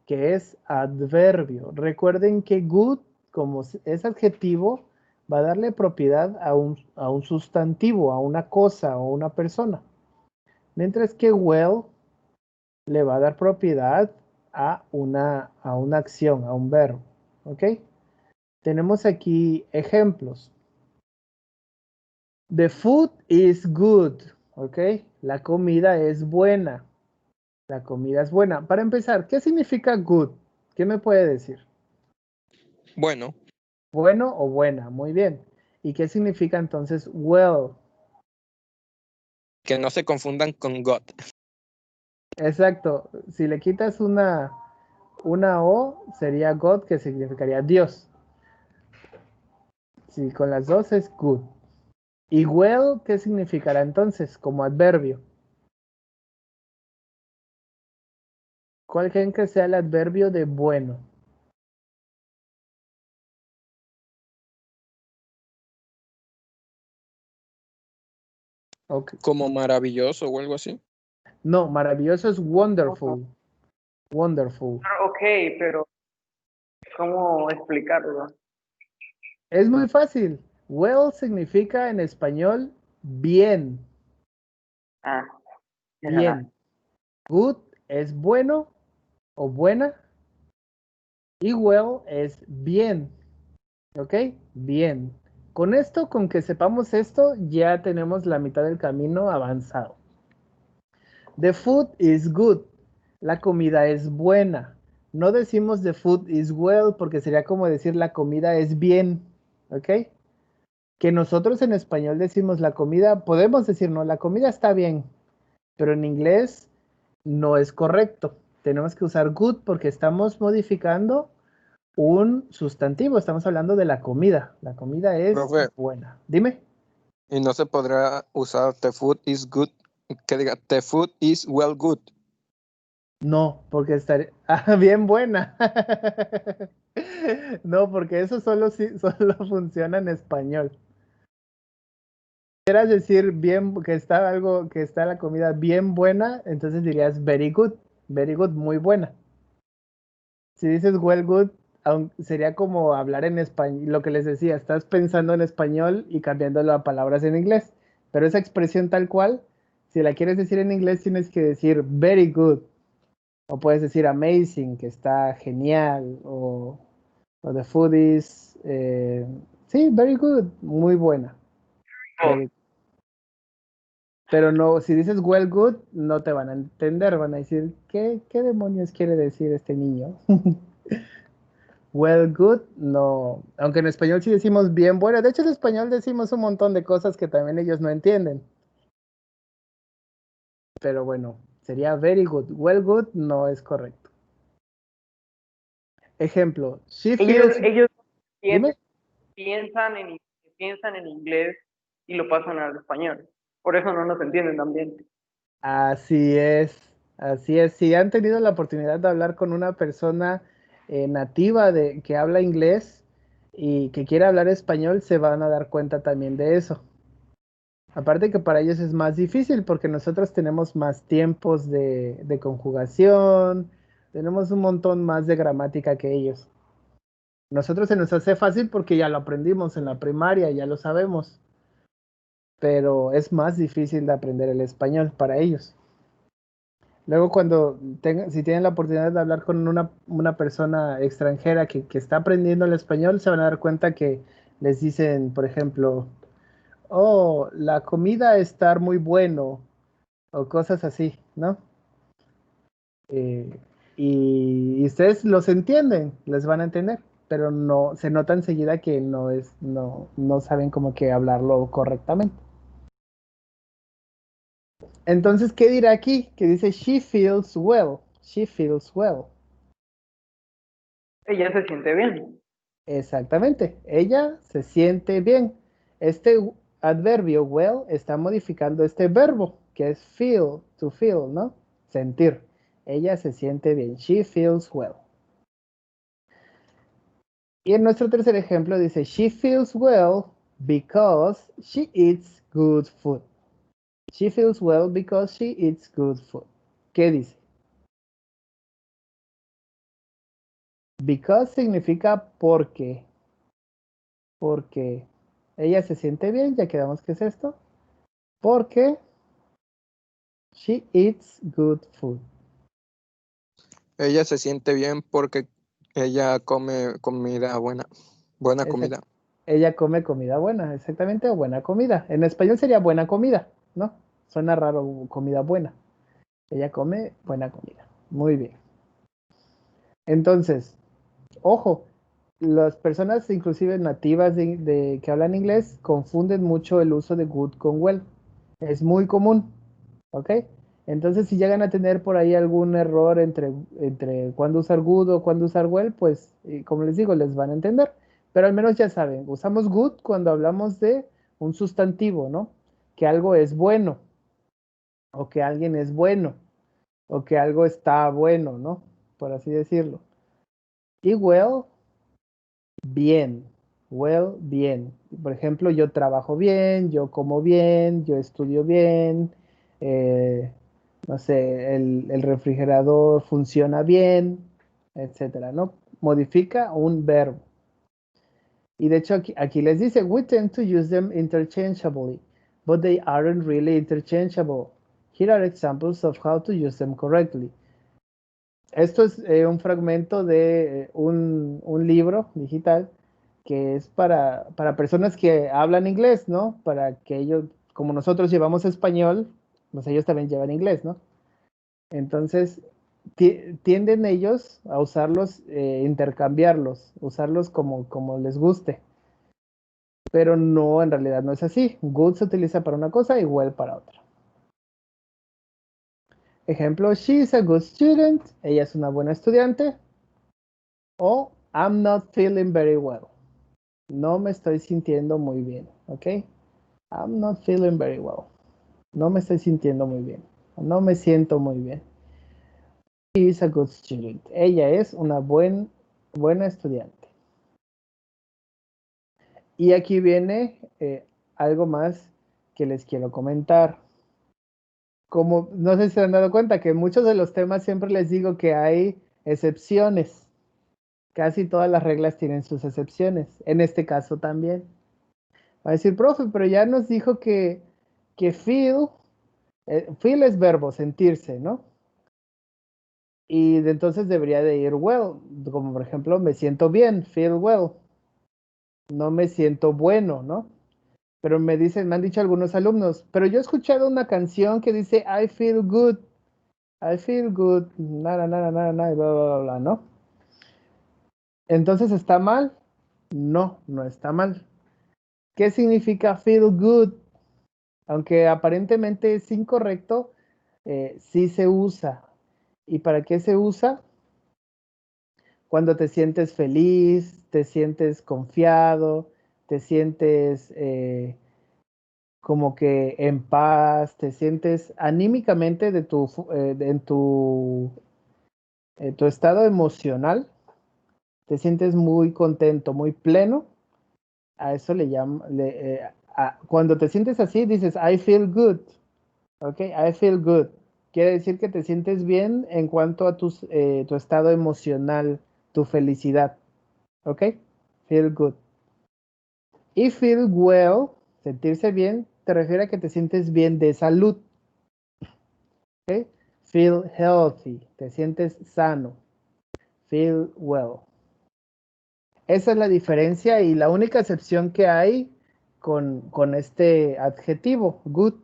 Speaker 1: que es adverbio. Recuerden que good, como es adjetivo, va a darle propiedad a un sustantivo, a una cosa o una persona. Mientras que well le va a dar propiedad a una acción, a un verbo. ¿Ok? Tenemos aquí ejemplos. The food is good. ¿Ok? La comida es buena. La comida es buena. Para empezar, ¿qué significa good? ¿Qué me puede decir?
Speaker 4: Bueno,
Speaker 1: Bueno o buena. Muy bien. ¿Y qué significa entonces well?
Speaker 4: que no se confundan con God.
Speaker 1: Exacto. Si le quitas una O, sería God, que significaría Dios. Si con las dos es good. ¿Y well qué significará entonces como adverbio? ¿Cuál creen que sea el adverbio de bueno? Okay.
Speaker 4: Como maravilloso o algo así.
Speaker 1: No, maravilloso es wonderful. Wonderful.
Speaker 2: Ok, pero ¿cómo explicarlo?
Speaker 1: Es muy fácil. Well significa en español bien.
Speaker 2: Ah,
Speaker 1: Bien. Good es bueno o buena. Y well es bien. ¿Ok? Bien. Con esto, con que sepamos esto, ya tenemos la mitad del camino avanzado. The food is good. La comida es buena. No decimos the food is well porque sería como decir la comida es bien. ¿Ok? Que nosotros en español decimos la comida, podemos decir no, la comida está bien. Pero en inglés no es correcto. Tenemos que usar good porque estamos modificando un sustantivo. Estamos hablando de la comida. La comida es
Speaker 4: Profe,
Speaker 1: buena. Dime.
Speaker 4: y no se podrá usar the food is good, que diga the food is well good.
Speaker 1: No, porque estaría bien buena. No, porque eso solo funciona en español. Si quieras decir bien que está la comida bien buena, entonces dirías very good, muy buena. Si dices well good, sería como hablar en español, lo que les decía, estás pensando en español y cambiándolo a palabras en inglés. Pero esa expresión tal cual, si la quieres decir en inglés, tienes que decir very good. O puedes decir amazing, que está genial. O the food is, sí, very good, muy buena. Very- Pero no, si dices well good, no te van a entender, van a decir, ¿qué demonios quiere decir este niño? Well, good, no. Aunque en español sí decimos bien buena. De hecho, en español decimos un montón de cosas que también ellos no entienden. Pero bueno, sería very good. Well, good no es correcto. Ejemplo, she feels.
Speaker 2: Ellos
Speaker 1: Dime.
Speaker 2: piensan en inglés y lo pasan al español. Por eso no nos entienden también.
Speaker 1: Así es. Así es. Si han tenido la oportunidad de hablar con una persona nativa que habla inglés y que quiere hablar español, se van a dar cuenta también de eso. Aparte que para ellos es más difícil porque nosotros tenemos más tiempos de conjugación, Tenemos un montón más de gramática que ellos. Nosotros se nos hace fácil porque ya lo aprendimos en la primaria, ya lo sabemos. Pero es más difícil de aprender el español para ellos. Luego cuando si tienen la oportunidad de hablar con una persona extranjera que está aprendiendo el español, se van a dar cuenta que les dicen, por ejemplo, oh, la comida está muy bueno, o cosas así, ¿no? Eh, y ustedes los entienden, les van a entender, pero no, se nota enseguida que no saben cómo que hablarlo correctamente. Entonces, ¿qué dirá aquí? Que dice, she feels well, she feels well.
Speaker 2: Ella se siente bien.
Speaker 1: Exactamente, ella se siente bien. Este adverbio well está modificando este verbo, que es feel, to feel, ¿no? Sentir. Ella se siente bien. She feels well. Y en nuestro tercer ejemplo dice, she feels well because she eats good food. She feels well because she eats good food. ¿Qué dice? Because significa porque. Porque ella se siente bien, ya quedamos que es esto. Porque she eats good food.
Speaker 4: Ella se siente bien porque ella come comida buena. Buena comida.
Speaker 1: Ella come comida buena, exactamente, o buena comida. En español sería buena comida, ¿no? Suena raro comida buena. Ella come buena comida. Muy bien. Entonces, ojo, las personas inclusive nativas que hablan inglés confunden mucho el uso de good con well. Es muy común, ¿ok? Entonces, si llegan a tener por ahí algún error entre cuándo usar good o cuándo usar well, pues, como les digo, les van a entender. Pero al menos ya saben, usamos good cuando hablamos de un sustantivo, ¿no? Que algo es bueno, o que alguien es bueno, o que algo está bueno, ¿no? Por así decirlo. Y well, bien. Well, bien. Por ejemplo, yo trabajo bien, yo como bien, yo estudio bien, no sé, el refrigerador funciona bien, etcétera, ¿no? Modifica un verbo. Y de hecho aquí les dice, we tend to use them interchangeably, but they aren't really interchangeable. Here are examples of how to use them correctly. Esto es un fragmento de un libro digital que es para personas que hablan inglés, ¿no? Para que ellos, como nosotros llevamos español, pues ellos también llevan inglés, ¿no? Entonces, tienden ellos a usarlos, intercambiarlos, usarlos como les guste. Pero no, en realidad no es así. Good se utiliza para una cosa y well para otra. Ejemplo, she's a good student. Ella es una buena estudiante. O I'm not feeling very well. No me estoy sintiendo muy bien, ¿ok? I'm not feeling very well. No me estoy sintiendo muy bien. No me siento muy bien. She is a good student. Ella es una buena estudiante. Y aquí viene algo más que les quiero comentar. Como no sé si se han dado cuenta que en muchos de los temas siempre les digo que hay excepciones. Casi todas las reglas tienen sus excepciones. En este caso también. Va a decir, profe, pero ya nos dijo que feel es verbo, sentirse, ¿no? Y de entonces debería de ir well, como por ejemplo, me siento bien, feel well. No me siento bueno, ¿no? Pero me han dicho algunos alumnos, pero yo he escuchado una canción que dice I feel good, nada, bla, bla, bla, bla, ¿no? Entonces, ¿está mal? No, no está mal. ¿Qué significa feel good? Aunque aparentemente es incorrecto, sí se usa. ¿Y para qué se usa? Cuando te sientes feliz, te sientes confiado, te sientes como que en paz, te sientes anímicamente en tu estado emocional, te sientes muy contento, muy pleno. A eso le llaman, cuando te sientes así, dices, I feel good, ¿ok? I feel good. quiere decir que te sientes bien en cuanto a tu estado emocional, tu felicidad. ¿Ok? Feel good. Y feel well, sentirse bien, te refiere a que te sientes bien de salud. ¿Ok? Feel healthy, te sientes sano. Feel well. Esa es la diferencia y la única excepción que hay con este adjetivo, good.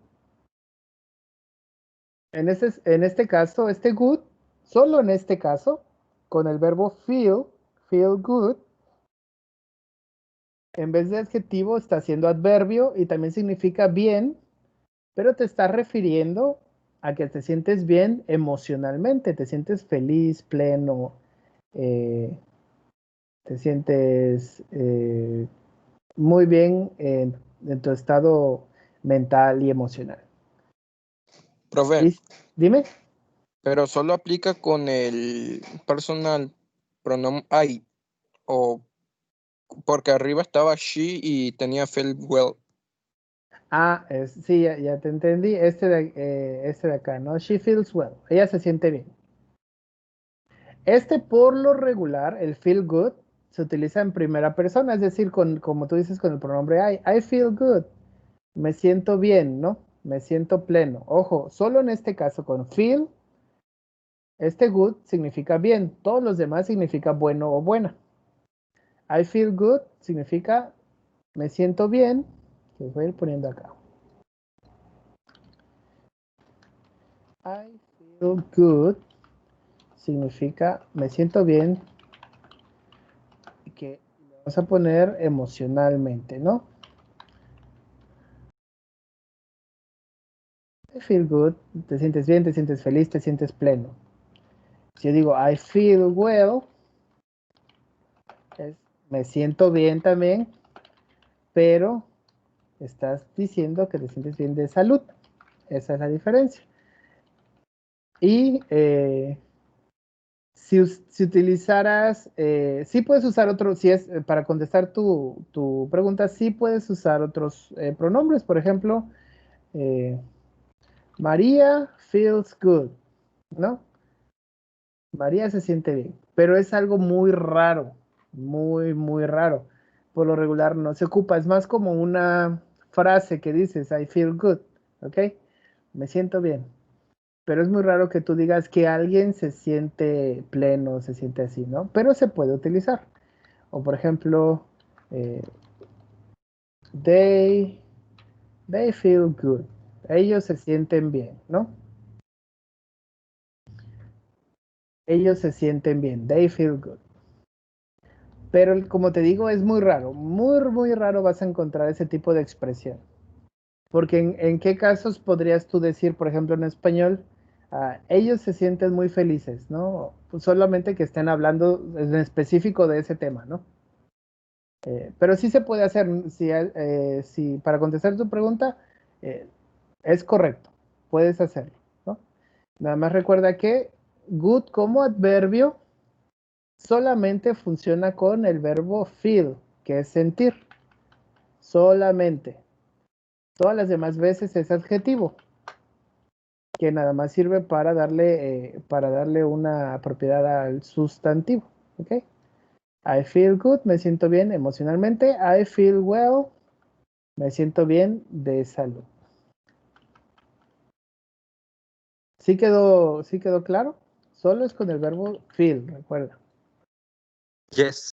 Speaker 1: En este caso, este good, solo en este caso, con el verbo feel good, en vez de adjetivo está haciendo adverbio y también significa bien, pero te está refiriendo a que te sientes bien emocionalmente, te sientes feliz, pleno, te sientes muy bien en tu estado mental y emocional.
Speaker 4: Profe,
Speaker 1: Dime.
Speaker 4: pero solo aplica con el personal pronoun I, o porque arriba estaba she y tenía feel well.
Speaker 1: Sí, ya te entendí. Este de acá, ¿no? She feels well. Ella se siente bien. Por lo regular, el feel good, se utiliza en primera persona, es decir, como tú dices, con el pronombre I feel good. Me siento bien, ¿no? Me siento pleno. Ojo, solo en este caso con feel, good significa bien. Todos los demás significa bueno o buena. I feel good significa me siento bien. Les voy a ir poniendo acá. I feel good significa me siento bien, que vamos a poner emocionalmente, ¿no? I feel good, te sientes bien, te sientes feliz, te sientes pleno. Si yo digo I feel well, me siento bien también, pero estás diciendo que te sientes bien de salud. Esa es la diferencia. Y si utilizaras, sí puedes usar otro, si es para contestar tu pregunta, sí puedes usar otros pronombres. Por ejemplo, María feels good, ¿no? María se siente bien, pero es algo muy raro, muy, muy raro. Por lo regular no se ocupa, es más como una frase que dices, I feel good, ¿ok? Me siento bien. Pero es muy raro que tú digas que alguien se siente pleno, se siente así, ¿no? Pero se puede utilizar. O por ejemplo, eh, they, they feel good. Ellos se sienten bien, ¿no? Ellos se sienten bien. They feel good. Pero como te digo, es muy raro. Muy, muy raro vas a encontrar ese tipo de expresión. Porque en qué casos podrías tú decir, por ejemplo, en español, ellos se sienten muy felices, ¿no? Pues solamente que estén hablando en específico de ese tema, ¿no? Pero sí se puede hacer, si para contestar tu pregunta, es correcto, puedes hacerlo, ¿no? Nada más recuerda que good como adverbio solamente funciona con el verbo feel, que es sentir, solamente. Todas las demás veces es adjetivo, que nada más sirve para darle una propiedad al sustantivo, ¿ok? I feel good, me siento bien emocionalmente. I feel well, me siento bien de salud. Sí quedó claro? Solo es con el verbo feel, recuerda.
Speaker 4: Yes.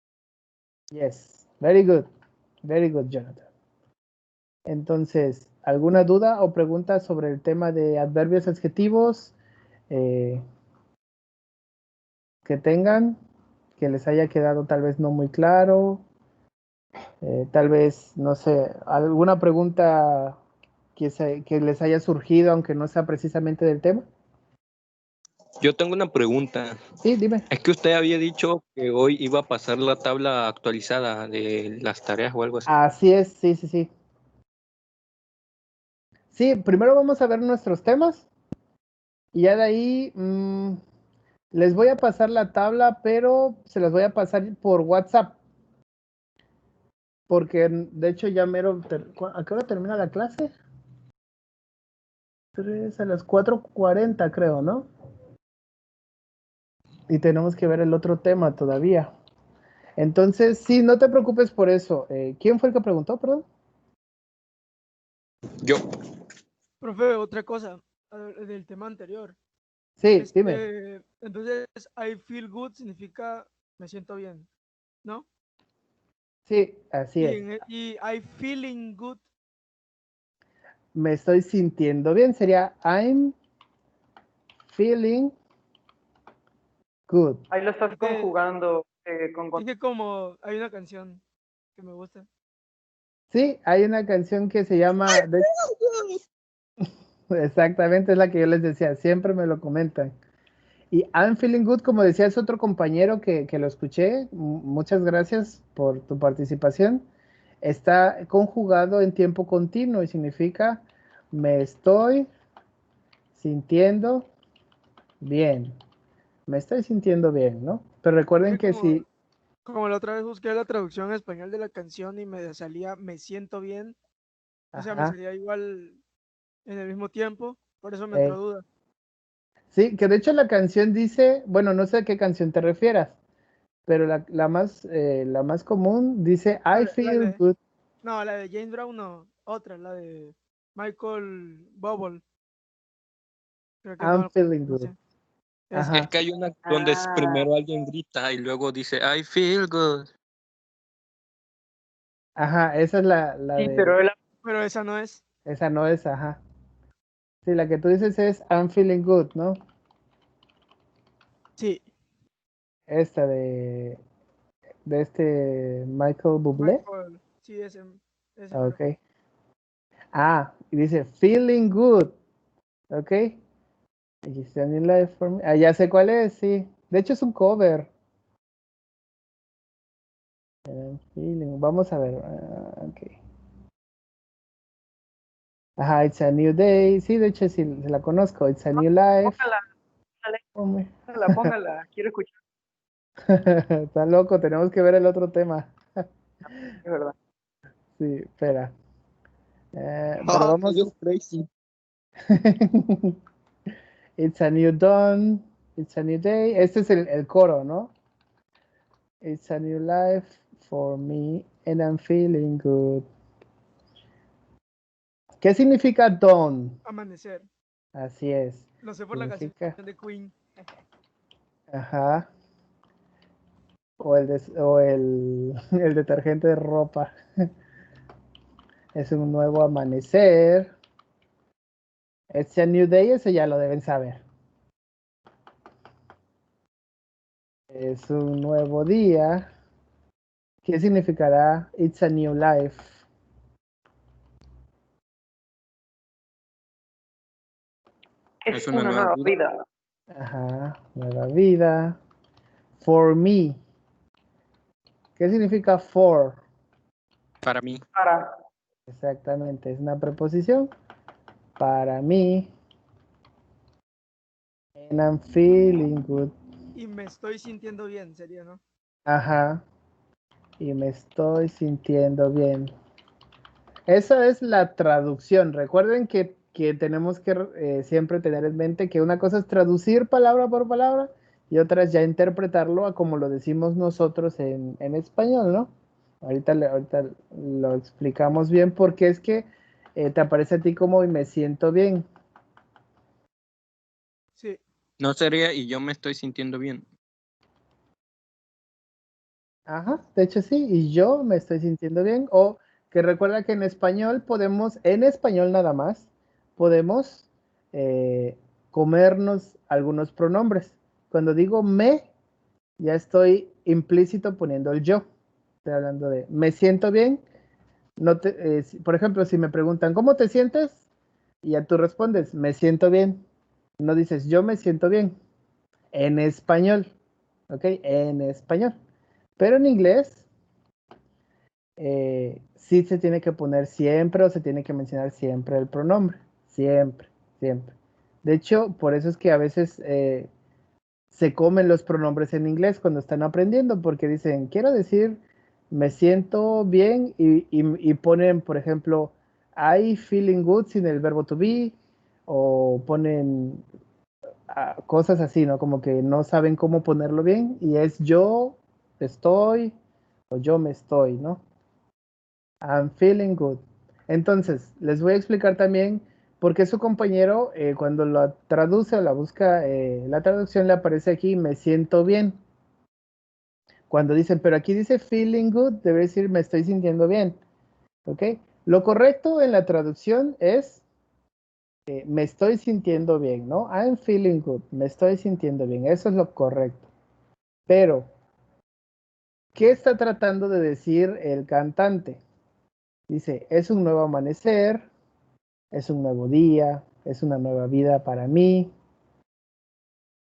Speaker 1: Yes, very good, Jonathan. Entonces, ¿alguna duda o pregunta sobre el tema de adverbios adjetivos que tengan, que les haya quedado tal vez no muy claro? Tal vez, no sé, alguna pregunta que les haya surgido, aunque no sea precisamente del tema.
Speaker 4: Yo tengo una pregunta.
Speaker 1: Sí, dime.
Speaker 4: Es que usted había dicho que hoy iba a pasar la tabla actualizada de las tareas o algo así.
Speaker 1: Así es, sí. Sí, primero vamos a ver nuestros temas y ya de ahí les voy a pasar la tabla, pero se las voy a pasar por WhatsApp. Porque de hecho ya mero, ¿a qué hora termina la clase? 3 a las 4:40 creo, ¿no? Y tenemos que ver el otro tema todavía. Entonces, sí, no te preocupes por eso. ¿Quién fue el que preguntó, perdón?
Speaker 4: Yo.
Speaker 5: Profe, otra cosa del tema anterior.
Speaker 1: Sí, dime.
Speaker 5: Entonces, I feel good significa me siento bien, ¿no?
Speaker 1: Sí, así es.
Speaker 5: Y I feeling good,
Speaker 1: Me estoy sintiendo bien. Sería I'm feeling good.
Speaker 2: Ahí lo estás
Speaker 5: dije,
Speaker 2: conjugando con
Speaker 5: dije como hay una canción que me gusta.
Speaker 1: Sí, hay una canción que se llama... Exactamente, es la que yo les decía. Siempre me lo comentan. Y I'm feeling good, como decía, es otro compañero que lo escuché. Muchas gracias por tu participación. Está conjugado en tiempo continuo y significa me estoy sintiendo bien. Me estoy sintiendo bien, ¿no? Pero recuerden
Speaker 5: Dije
Speaker 1: que si...
Speaker 5: como la otra vez busqué la traducción en español de la canción y me salía me siento bien, o sea, me
Speaker 1: Ajá,
Speaker 5: salía igual en el mismo tiempo, por eso me entró
Speaker 1: eh,
Speaker 5: duda.
Speaker 1: sí, que de hecho la canción dice, bueno, no sé a qué canción te refieras, pero la más común dice
Speaker 5: La
Speaker 1: I
Speaker 5: de, la
Speaker 1: feel
Speaker 5: de-
Speaker 1: good,
Speaker 5: no, la de James Brown no, otra, la de Michael Bubble, creo que
Speaker 1: I'm
Speaker 5: no la
Speaker 1: feeling good.
Speaker 5: conocen. Esa.
Speaker 1: Ajá,
Speaker 4: Es que hay una donde
Speaker 2: Ah,
Speaker 4: primero alguien grita y luego dice, I feel good.
Speaker 1: ajá, esa es la
Speaker 2: sí,
Speaker 1: de,
Speaker 2: pero
Speaker 5: Pero esa no es.
Speaker 1: esa no es, ajá. Sí, la que tú dices es I'm feeling good, ¿no?
Speaker 5: Sí,
Speaker 1: Esta de este Michael Bublé.
Speaker 5: Michael, sí, ese mero.
Speaker 1: Ok. Ah, y dice feeling good, ok. Y Standing Life for Me. Ah, ya sé cuál es, sí. De hecho es un cover. Feeling. Vamos a ver. Ok. Ajá, It's a New Day. Sí, de hecho sí, se la conozco. It's a New Life.
Speaker 2: póngala,
Speaker 1: Hombre.
Speaker 2: póngala, quiero escuchar,
Speaker 1: Está loco, tenemos que ver el otro tema.
Speaker 2: es verdad.
Speaker 1: Sí, espera. Pero
Speaker 4: Ah,
Speaker 1: vamos.
Speaker 4: you're crazy.
Speaker 1: It's a new dawn. It's a new day. Este es el coro, ¿no? It's a new life for me and I'm feeling good. ¿Qué significa dawn?
Speaker 5: Amanecer.
Speaker 1: Así es.
Speaker 5: Lo sé por la canción
Speaker 1: Significa,
Speaker 5: de Queen.
Speaker 1: ajá. O el detergente de ropa. Es un nuevo amanecer. It's a new day, ese ya lo deben saber. Es un nuevo día. ¿Qué significará It's a new life?
Speaker 2: Es
Speaker 4: Es una
Speaker 2: una
Speaker 4: nueva
Speaker 2: nueva
Speaker 4: vida.
Speaker 2: vida.
Speaker 1: Ajá, nueva vida. For me. ¿Qué significa for?
Speaker 4: Para mí.
Speaker 2: Para,
Speaker 1: Exactamente, es una preposición. Para mí. And I'm feeling good.
Speaker 5: Y me estoy sintiendo bien, sería, ¿no?
Speaker 1: Ajá. Y me estoy sintiendo bien. Esa es la traducción. Recuerden que tenemos que siempre tener en mente que una cosa es traducir palabra por palabra y otra es ya interpretarlo a como lo decimos nosotros en español, ¿no? Ahorita lo explicamos bien porque es que te aparece a ti como y me siento bien.
Speaker 5: Sí,
Speaker 4: No sería y yo me estoy sintiendo bien.
Speaker 1: Ajá, de hecho sí, y yo me estoy sintiendo bien. O que recuerda que en español podemos, en español nada más, podemos eh, comernos algunos pronombres. Cuando digo me, ya estoy implícito poniendo el yo. Estoy hablando de me siento bien. No te, por ejemplo, si me preguntan, ¿cómo te sientes? Y ya tú respondes, me siento bien. No dices, yo me siento bien. En español. ¿Ok? En español. Pero en inglés sí se tiene que poner siempre o se tiene que mencionar siempre el pronombre. Siempre, siempre. De hecho, por eso es que a veces se comen los pronombres en inglés cuando están aprendiendo, porque dicen, quiero decir, me siento bien y ponen, por ejemplo, I feeling good sin el verbo to be, o ponen cosas así, ¿no? Como que no saben cómo ponerlo bien y es yo estoy o yo me estoy, ¿no? I'm feeling good. Entonces, les voy a explicar también por qué su compañero, cuando la traduce o la busca, la traducción le aparece aquí, me siento bien. Cuando dicen, pero aquí dice feeling good, debe decir me estoy sintiendo bien. ¿Ok? Lo correcto en la traducción es me estoy sintiendo bien, ¿no? I'm feeling good, me estoy sintiendo bien. Eso es lo correcto. Pero, ¿qué está tratando de decir el cantante? Dice, es un nuevo amanecer, es un nuevo día, es una nueva vida para mí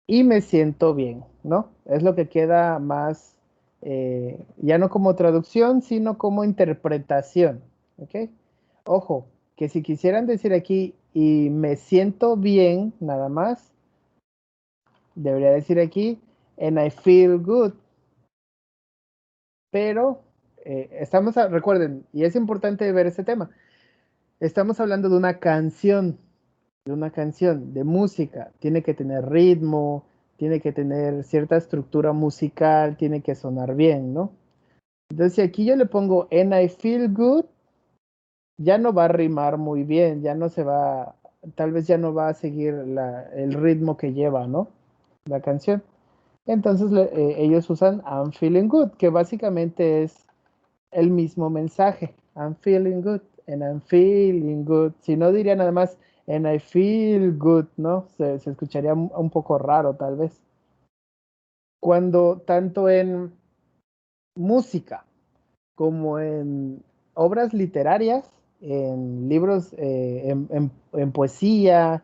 Speaker 1: y me siento bien, ¿no? Es lo que queda más, ya no como traducción, sino como interpretación, ¿ok? Ojo, que si quisieran decir aquí y me siento bien, nada más, debería decir aquí and I feel good, pero recuerden, y es importante ver este tema, estamos hablando de una canción, de música, tiene que tener ritmo, tiene que tener cierta estructura musical, tiene que sonar bien, ¿no? Entonces, si aquí yo le pongo and I feel good, ya no va a rimar muy bien, ya no se va, tal vez ya no va a seguir el ritmo que lleva, ¿no? La canción. Entonces ellos usan I'm feeling good, que básicamente es el mismo mensaje. I'm feeling good and I'm feeling good. Si no diría nada más and I feel good, ¿no? Se escucharía un poco raro tal vez. Cuando tanto en música como en obras literarias, en libros, en poesía,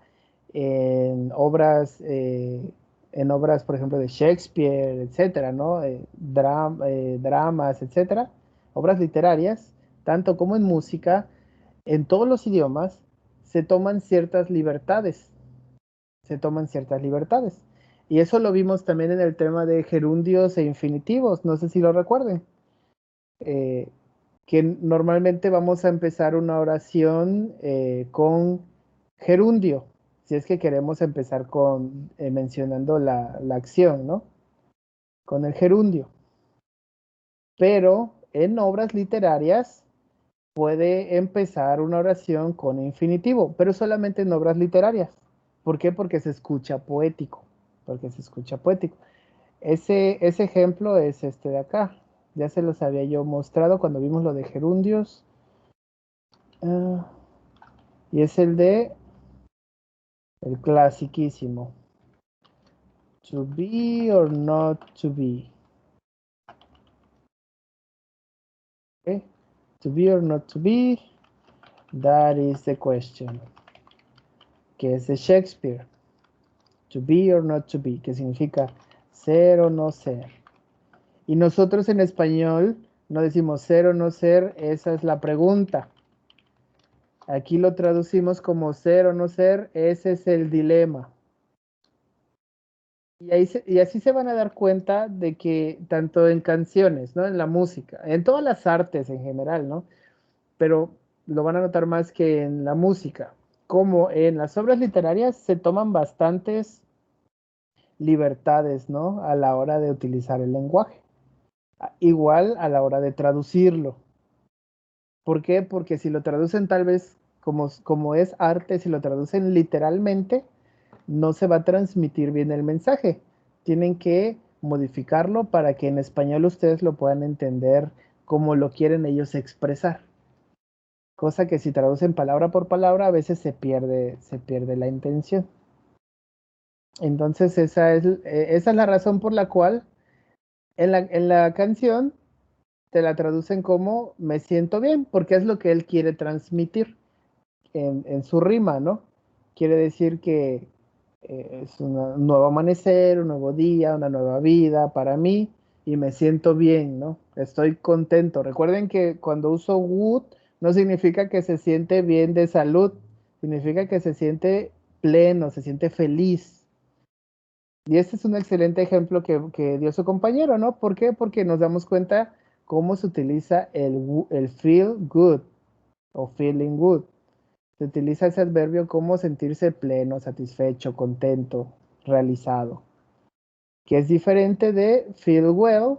Speaker 1: en obras, por ejemplo, de Shakespeare, etcétera, ¿no? Dramas, etcétera, obras literarias, tanto como en música, en todos los idiomas, se toman ciertas libertades, se toman ciertas libertades. Y eso lo vimos también en el tema de gerundios e infinitivos, no sé si lo recuerden. Que normalmente vamos a empezar una oración con gerundio, si es que queremos empezar con mencionando la acción, ¿no? Con el gerundio. Pero en obras literarias puede empezar una oración con infinitivo, pero solamente en obras literarias. ¿Por qué? Porque se escucha poético. Porque se escucha poético. Ese ejemplo es este de acá. Ya se los había yo mostrado cuando vimos lo de gerundios. Y es el clasiquísimo. To be or not to be. Okay. To be or not to be. That is the question. Que es de Shakespeare. To be or not to be. Que significa ser o no ser. Y nosotros en español no decimos ser o no ser. Esa es la pregunta. Aquí lo traducimos como ser o no ser. Ese es el dilema. Y así se van a dar cuenta de que tanto en canciones, ¿no? En la música, en todas las artes en general, ¿no? Pero lo van a notar más que en la música, como en las obras literarias se toman bastantes libertades, ¿no? A la hora de utilizar el lenguaje. Igual a la hora de traducirlo. ¿Por qué? Porque si lo traducen tal vez como es arte, si lo traducen literalmente, no se va a transmitir bien el mensaje. Tienen que modificarlo para que en español ustedes lo puedan entender como lo quieren ellos expresar. Cosa que si traducen palabra por palabra a veces se pierde la intención. Entonces esa es la razón por la cual en la canción te la traducen como me siento bien, porque es lo que él quiere transmitir en su rima, ¿no? Quiere decir que es un nuevo amanecer, un nuevo día, una nueva vida para mí y me siento bien, ¿no? Estoy contento. Recuerden que cuando uso would no significa que se siente bien de salud, significa que se siente pleno, se siente feliz. Y este es un excelente ejemplo que dio su compañero, ¿no? ¿Por qué? Porque nos damos cuenta cómo se utiliza el feel good o feeling good. Se utiliza ese adverbio como sentirse pleno, satisfecho, contento, realizado, que es diferente de feel well,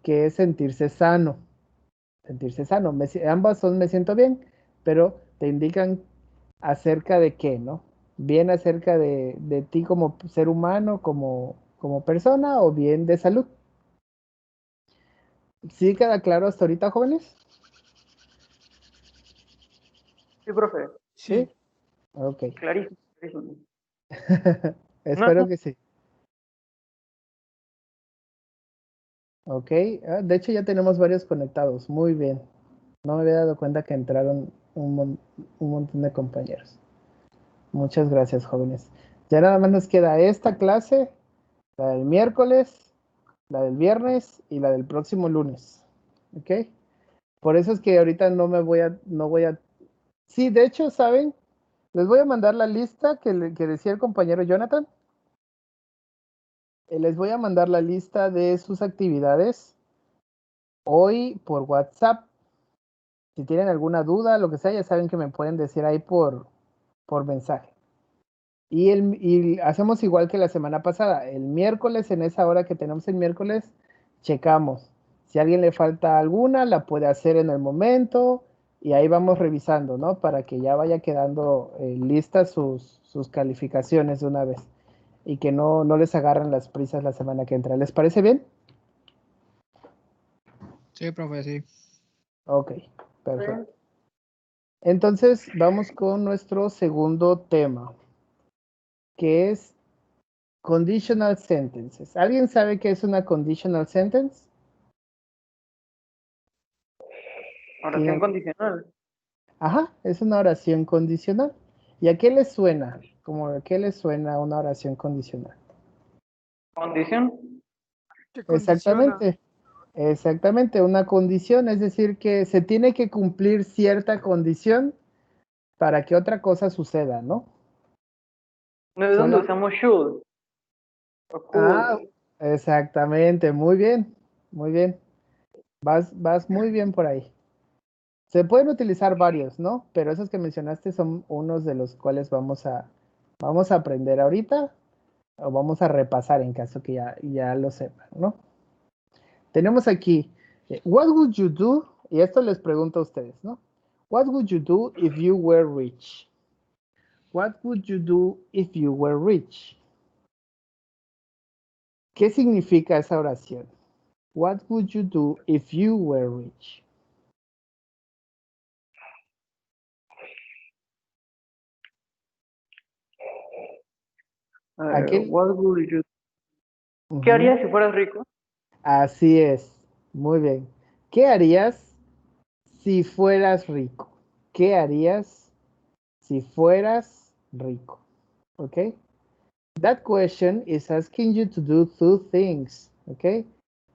Speaker 1: que es sentirse sano. Sentirse sano. Ambas son me siento bien, pero te indican acerca de qué, ¿no? Bien acerca de ti como ser humano, como persona, o bien de salud. ¿Sí queda claro hasta ahorita, jóvenes?
Speaker 2: Sí, profe.
Speaker 1: Sí.
Speaker 5: Sí.
Speaker 1: Ok.
Speaker 2: Clarísimo, clarísimo. No,
Speaker 1: Espero que sí. Ok. De hecho, ya tenemos varios conectados. Muy bien. No me había dado cuenta que entraron un montón de compañeros. Muchas gracias, jóvenes. Ya nada más nos queda esta clase, la del miércoles, la del viernes y la del próximo lunes. ¿Ok? Por eso es que ahorita no voy a. Sí, de hecho, ¿saben? Les voy a mandar la lista que decía el compañero Jonathan. Les voy a mandar la lista de sus actividades hoy por WhatsApp. Si tienen alguna duda, lo que sea, ya saben que me pueden decir ahí por mensaje. Y hacemos igual que la semana pasada. El miércoles, en esa hora que tenemos el miércoles, checamos. Si a alguien le falta alguna, la puede hacer en el momento y ahí vamos revisando, ¿no? Para que ya vaya quedando listas sus calificaciones de una vez y que no les agarren las prisas la semana que entra. ¿Les parece bien?
Speaker 7: Sí, profe, sí.
Speaker 1: Ok, perfecto. Entonces vamos con nuestro segundo tema, que es conditional sentences. ¿Alguien sabe qué es una conditional sentence?
Speaker 2: oración condicional.
Speaker 1: Ajá, es una oración condicional. ¿Y a qué les suena? ¿Cómo a qué les suena una oración condicional?
Speaker 2: Condición.
Speaker 5: Que condiciona.
Speaker 1: Exactamente, una condición, es decir, que se tiene que cumplir cierta condición para que otra cosa suceda, ¿no?
Speaker 2: No es donde usamos should o
Speaker 1: Ah,
Speaker 2: could.
Speaker 1: exactamente, muy bien, muy bien. Vas muy bien por ahí. Se pueden utilizar varios, ¿no? Pero esos que mencionaste son unos de los cuales vamos a aprender ahorita o vamos a repasar en caso que ya lo sepan, ¿no? Tenemos aquí, what would you do? Y esto les pregunto a ustedes, ¿no? What would you do if you were rich? What would you do if you were rich? ¿Qué significa esa oración? What would you do if you were rich? ¿A qué?
Speaker 2: What would you... ¿Qué
Speaker 1: Ujú.
Speaker 2: harías si fueras rico?
Speaker 1: Así es, muy bien. ¿Qué harías si fueras rico? ¿Qué harías si fueras rico? Okay? That question is asking you to do two things. Okay?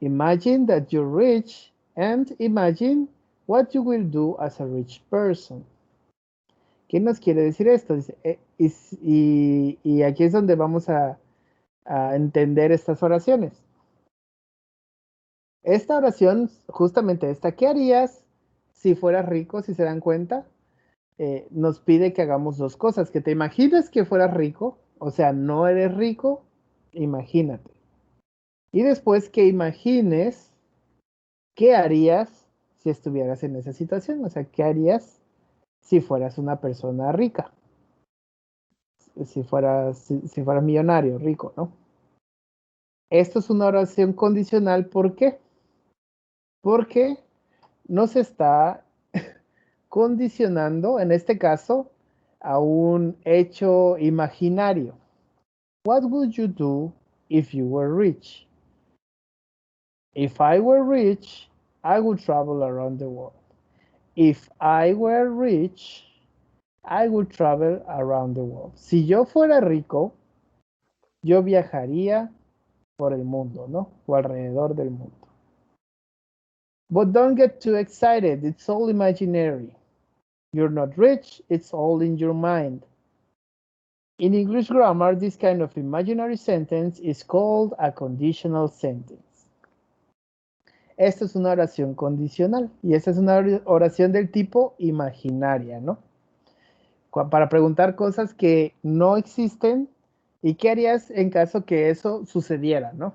Speaker 1: Imagine that you're rich and imagine what you will do as a rich person. ¿Qué nos quiere decir esto? Dice, y aquí es donde vamos a entender estas oraciones. Esta oración, justamente esta, ¿qué harías si fueras rico? Si se dan cuenta, nos pide que hagamos dos cosas, que te imagines que fueras rico, o sea, no eres rico, imagínate. Y después que imagines qué harías si estuvieras en esa situación, o sea, qué harías si fueras una persona rica, si fueras millonario, rico, ¿no? Esto es una oración condicional, ¿por qué? Porque nos está condicionando, en este caso, a un hecho imaginario. What would you do if you were rich? If I were rich, I would travel around the world. If I were rich, I would travel around the world. Si yo fuera rico, yo viajaría por el mundo, ¿no? O alrededor del mundo. But don't get too excited. It's all imaginary. You're not rich. It's all in your mind. In English grammar, this kind of imaginary sentence is called a conditional sentence. Esta es una oración condicional y esta es una oración del tipo imaginaria, ¿no? para preguntar cosas que no existen y qué harías en caso que eso sucediera, ¿no?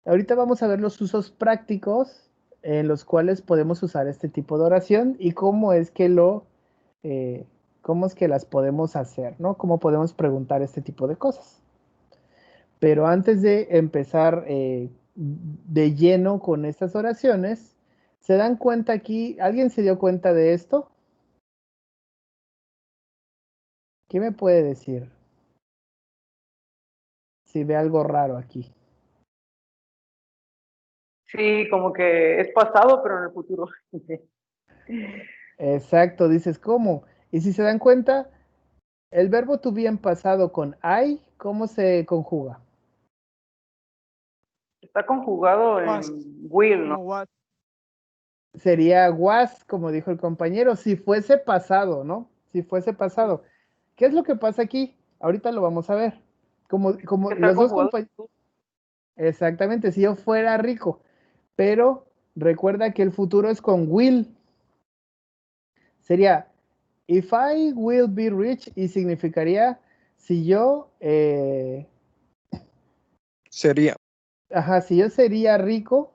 Speaker 1: Ahorita vamos a ver los usos prácticos en los cuales podemos usar este tipo de oración y cómo es que cómo es que las podemos hacer, ¿no? Cómo podemos preguntar este tipo de cosas. Pero antes de empezar de lleno con estas oraciones, ¿se dan cuenta aquí? ¿Alguien se dio cuenta de esto? ¿Qué me puede decir? Si ve algo raro aquí.
Speaker 2: Sí, como que es pasado, pero en el futuro.
Speaker 1: Exacto, dices, ¿cómo? Y si se dan cuenta, el verbo to be en pasado con I, ¿cómo se conjuga?
Speaker 2: Está conjugado
Speaker 5: Was,
Speaker 2: en will, ¿no?
Speaker 5: como what.
Speaker 1: Sería was, como dijo el compañero, si fuese pasado, ¿no? Si fuese pasado. ¿Qué es lo que pasa aquí? Ahorita lo vamos a ver. Como
Speaker 2: Está
Speaker 1: los dos
Speaker 2: conjugado.
Speaker 1: compañeros. Exactamente, si yo fuera rico. Pero recuerda que el futuro es con will. Sería, if I will be rich, y significaría si yo,
Speaker 4: Sería.
Speaker 1: si yo sería rico,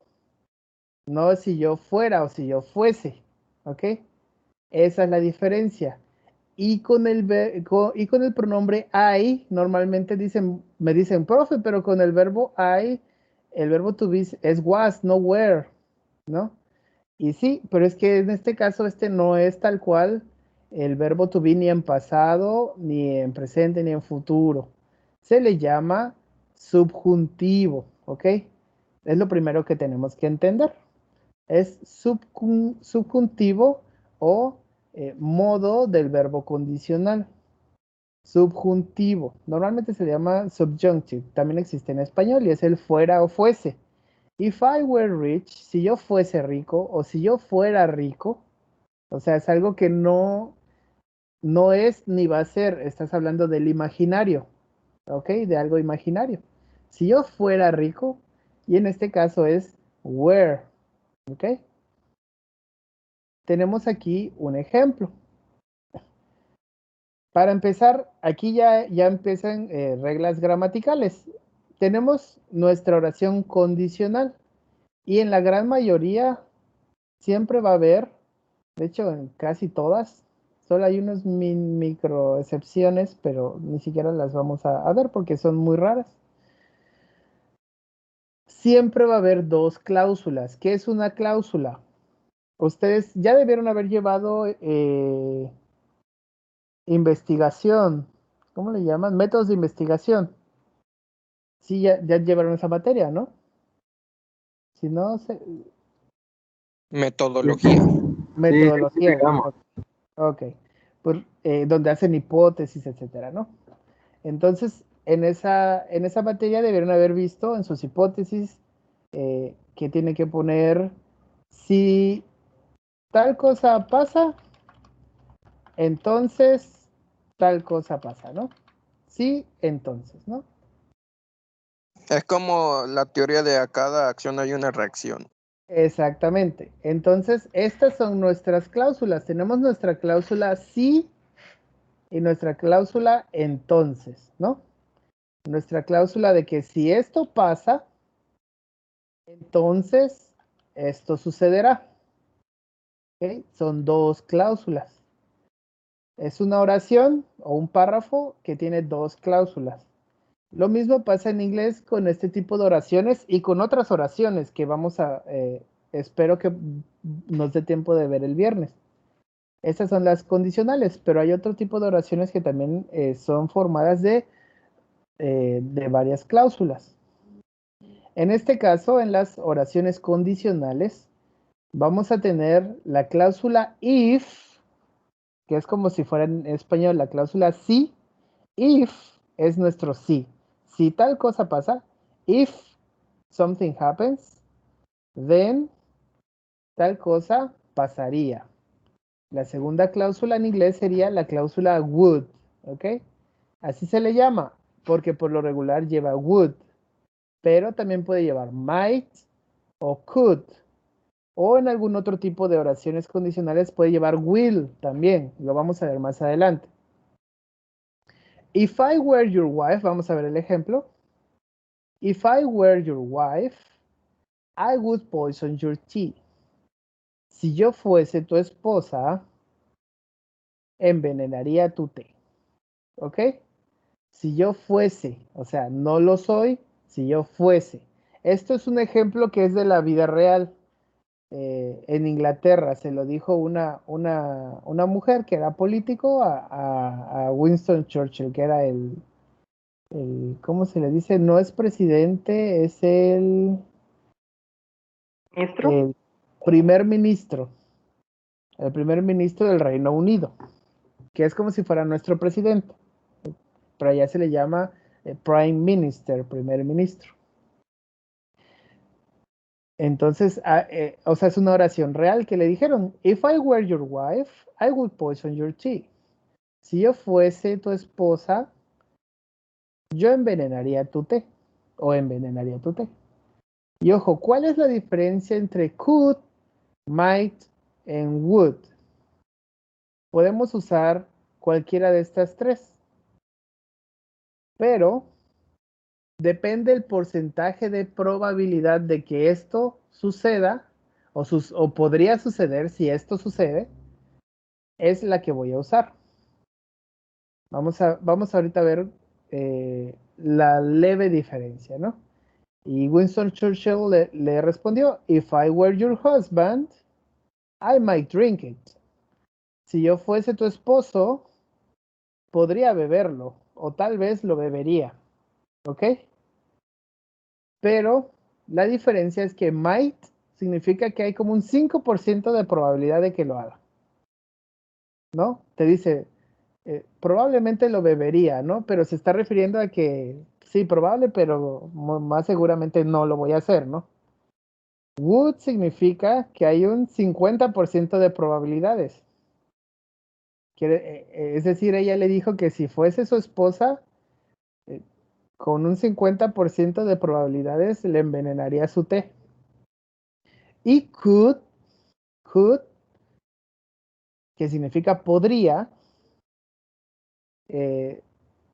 Speaker 1: no si yo fuera o si yo fuese, ¿ok? Esa es la diferencia. Y con el pronombre I, normalmente me dicen, profe, pero con el verbo I, el verbo to be es was, no were, ¿no? Y sí, pero es que en este caso este no es tal cual el verbo to be ni en pasado, ni en presente, ni en futuro. Se le llama subjuntivo, ¿ok? Es lo primero que tenemos que entender. Es subjuntivo o modo del verbo condicional. Subjuntivo. Normalmente se le llama subjunctive. También existe en español y es el fuera o fuese. If I were rich, si yo fuese rico o si yo fuera rico, o sea, es algo que no es ni va a ser. Estás hablando del imaginario, ¿ok? De algo imaginario. Si yo fuera rico, y en este caso es were, ¿ok? Tenemos aquí un ejemplo. Para empezar, aquí ya empiezan reglas gramaticales. Tenemos nuestra oración condicional y en la gran mayoría siempre va a haber, de hecho en casi todas, solo hay unas micro excepciones, pero ni siquiera las vamos a ver porque son muy raras. Siempre va a haber dos cláusulas. ¿Qué es una cláusula? Ustedes ya debieron haber llevado investigación, ¿cómo le llaman? Métodos de investigación. Sí, ya llevaron esa materia, ¿no? Si no,
Speaker 4: Metodología.
Speaker 1: metodología. Ok. Pues, donde hacen hipótesis, etcétera, ¿no? Entonces, en esa materia debieron haber visto en sus hipótesis que tiene que poner si tal cosa pasa, entonces tal cosa pasa, ¿no? Sí, entonces, ¿no?
Speaker 4: Es como la teoría de a cada acción hay una reacción.
Speaker 1: Exactamente. Entonces, estas son nuestras cláusulas. Tenemos nuestra cláusula sí y nuestra cláusula entonces, ¿no? Nuestra cláusula de que si esto pasa, entonces esto sucederá. ¿Ok? Son dos cláusulas. Es una oración o un párrafo que tiene dos cláusulas. Lo mismo pasa en inglés con este tipo de oraciones y con otras oraciones que espero que nos dé tiempo de ver el viernes. Estas son las condicionales, pero hay otro tipo de oraciones que también son formadas de varias cláusulas. En este caso, en las oraciones condicionales, vamos a tener la cláusula if, que es como si fuera en español la cláusula sí. If es nuestro sí. Si tal cosa pasa, if something happens, then tal cosa pasaría. La segunda cláusula en inglés sería la cláusula would, ¿ok? Así se le llama, porque por lo regular lleva would, pero también puede llevar might o could. O en algún otro tipo de oraciones condicionales puede llevar will también. Lo vamos a ver más adelante. If I were your wife, vamos a ver el ejemplo. If I were your wife, I would poison your tea. Si yo fuese tu esposa, envenenaría tu té. ¿Ok? Si yo fuese, o sea, no lo soy, si yo fuese. Esto es un ejemplo que es de la vida real. En Inglaterra se lo dijo una mujer que era político a Winston Churchill, que era ¿cómo se le dice? No es presidente, es
Speaker 2: ¿Ministro?
Speaker 1: el primer ministro. El primer ministro del Reino Unido, que es como si fuera nuestro presidente. Pero allá se le llama Prime Minister, primer ministro. Entonces, o sea, es una oración real que le dijeron, if I were your wife, I would poison your tea. Si yo fuese tu esposa, yo envenenaría tu té, o envenenaría tu té. Y ojo, ¿cuál es la diferencia entre could, might, and would? Podemos usar cualquiera de estas tres, pero depende el porcentaje de probabilidad de que esto suceda o podría suceder si esto sucede, es la que voy a usar. Vamos ahorita a ver la leve diferencia, ¿no? Y Winston Churchill le respondió, if I were your husband, I might drink it. Si yo fuese tu esposo, podría beberlo, o tal vez lo bebería, ¿ok? Pero la diferencia es que might significa que hay como un 5% de probabilidad de que lo haga, ¿no? Te dice, probablemente lo bebería, ¿no? Pero se está refiriendo a que sí, probable, pero más seguramente no lo voy a hacer, ¿no? Would significa que hay un 50% de probabilidades. Es decir, ella le dijo que si fuese su esposa, con un 50% de probabilidades le envenenaría su té. Y could, que significa podría,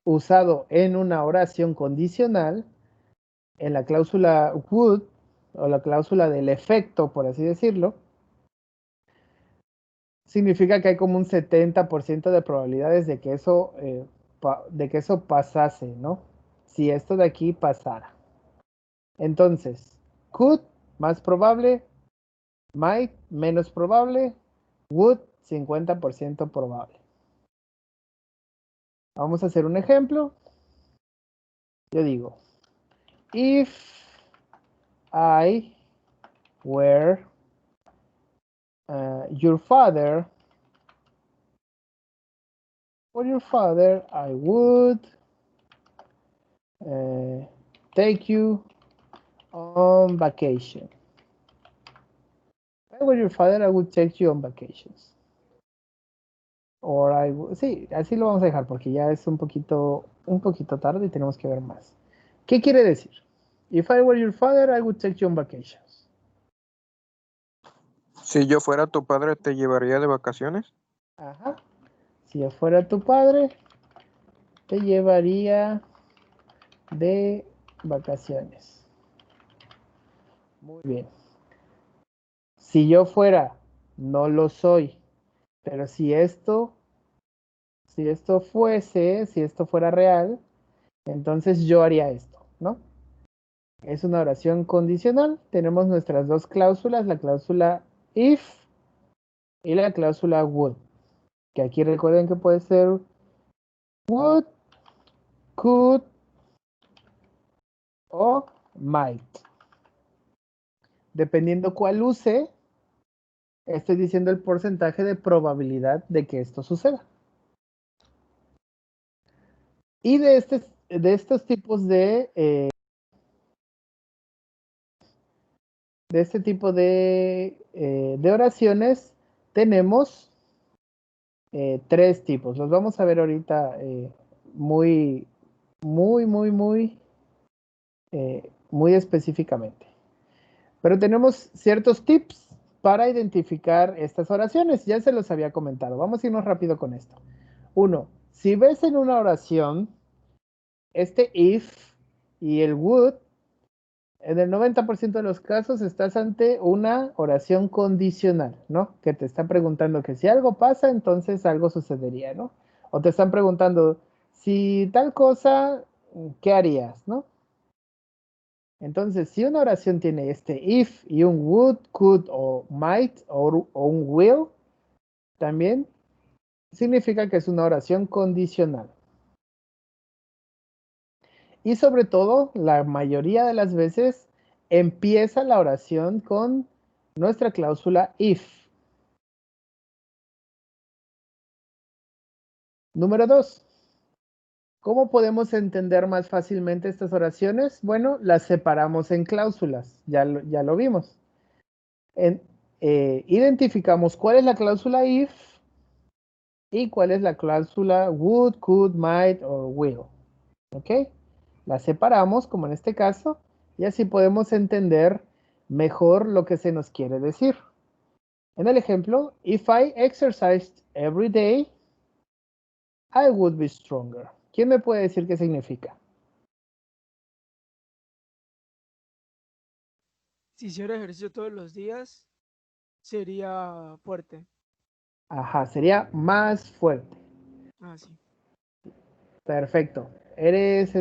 Speaker 1: usado en una oración condicional, en la cláusula would, o la cláusula del efecto, por así decirlo, significa que hay como un 70% de probabilidades de que eso pasase, ¿no? Si esto de aquí pasara. Entonces, could, más probable, might, menos probable, would, 50% probable. Vamos a hacer un ejemplo. Yo digo, if I were your father, I would take you on vacation. If I were your father, I would take you on vacations. Sí, así lo vamos a dejar porque ya es un poquito tarde y tenemos que ver más. ¿Qué quiere decir? If I were your father, I would take you on vacations.
Speaker 4: Si yo fuera tu padre, ¿te llevaría de vacaciones?
Speaker 1: Ajá. Si yo fuera tu padre, te llevaría de vacaciones. Muy bien. Si yo fuera, no lo soy, pero si esto fuera real, entonces yo haría esto, ¿no? Es una oración condicional. Tenemos nuestras dos cláusulas, la cláusula if y la cláusula would. Que aquí recuerden que puede ser would, could o might. Dependiendo cuál use, estoy diciendo el porcentaje de probabilidad de que esto suceda. Y de estos tipos de este tipo de oraciones tenemos tres tipos. Los vamos a ver ahorita muy específicamente. Pero tenemos ciertos tips para identificar estas oraciones. Ya se los había comentado. Vamos a irnos rápido con esto. 1. Si ves en una oración este if y el would, en el 90% de los casos estás ante una oración condicional, ¿no? Que te está preguntando que si algo pasa, entonces algo sucedería, ¿no? O te están preguntando, si tal cosa, ¿qué harías, no? Entonces, si una oración tiene este if y un would, could o might o un will, también significa que es una oración condicional. Y sobre todo, la mayoría de las veces empieza la oración con nuestra cláusula if. Número 2. ¿Cómo podemos entender más fácilmente estas oraciones? Bueno, las separamos en cláusulas, ya lo vimos. Identificamos cuál es la cláusula if y cuál es la cláusula would, could, might o will. ¿Ok? Las separamos, como en este caso, y así podemos entender mejor lo que se nos quiere decir. En el ejemplo, if I exercised every day, I would be stronger. ¿Quién me puede decir qué significa?
Speaker 5: Si hiciera ejercicio todos los días, sería fuerte.
Speaker 1: Ajá, sería más fuerte.
Speaker 5: Ah, sí.
Speaker 1: Perfecto. Eres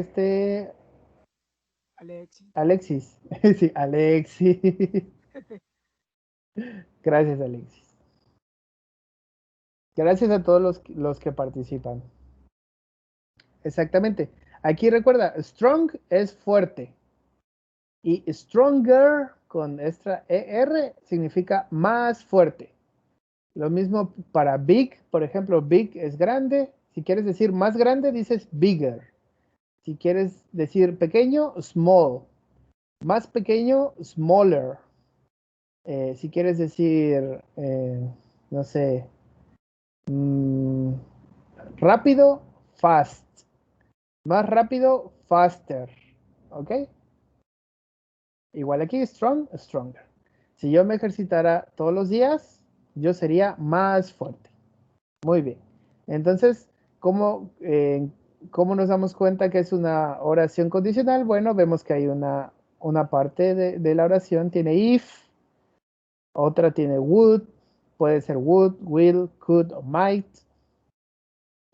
Speaker 5: Alexis.
Speaker 1: Alexis. Sí, Alexis. Gracias, Alexis. Gracias a todos los que participan. Exactamente. Aquí recuerda, strong es fuerte. Y stronger con extra ER significa más fuerte. Lo mismo para big, por ejemplo, big es grande. Si quieres decir más grande, dices bigger. Si quieres decir pequeño, small. Más pequeño, smaller. Si quieres decir, no sé, rápido, fast. Más rápido, faster. ¿Ok? Igual aquí, strong, stronger. Si yo me ejercitara todos los días, yo sería más fuerte. Muy bien. Entonces, ¿cómo nos damos cuenta que es una oración condicional? Bueno, vemos que hay una parte de la oración tiene if, otra tiene would, puede ser would, will, could o might.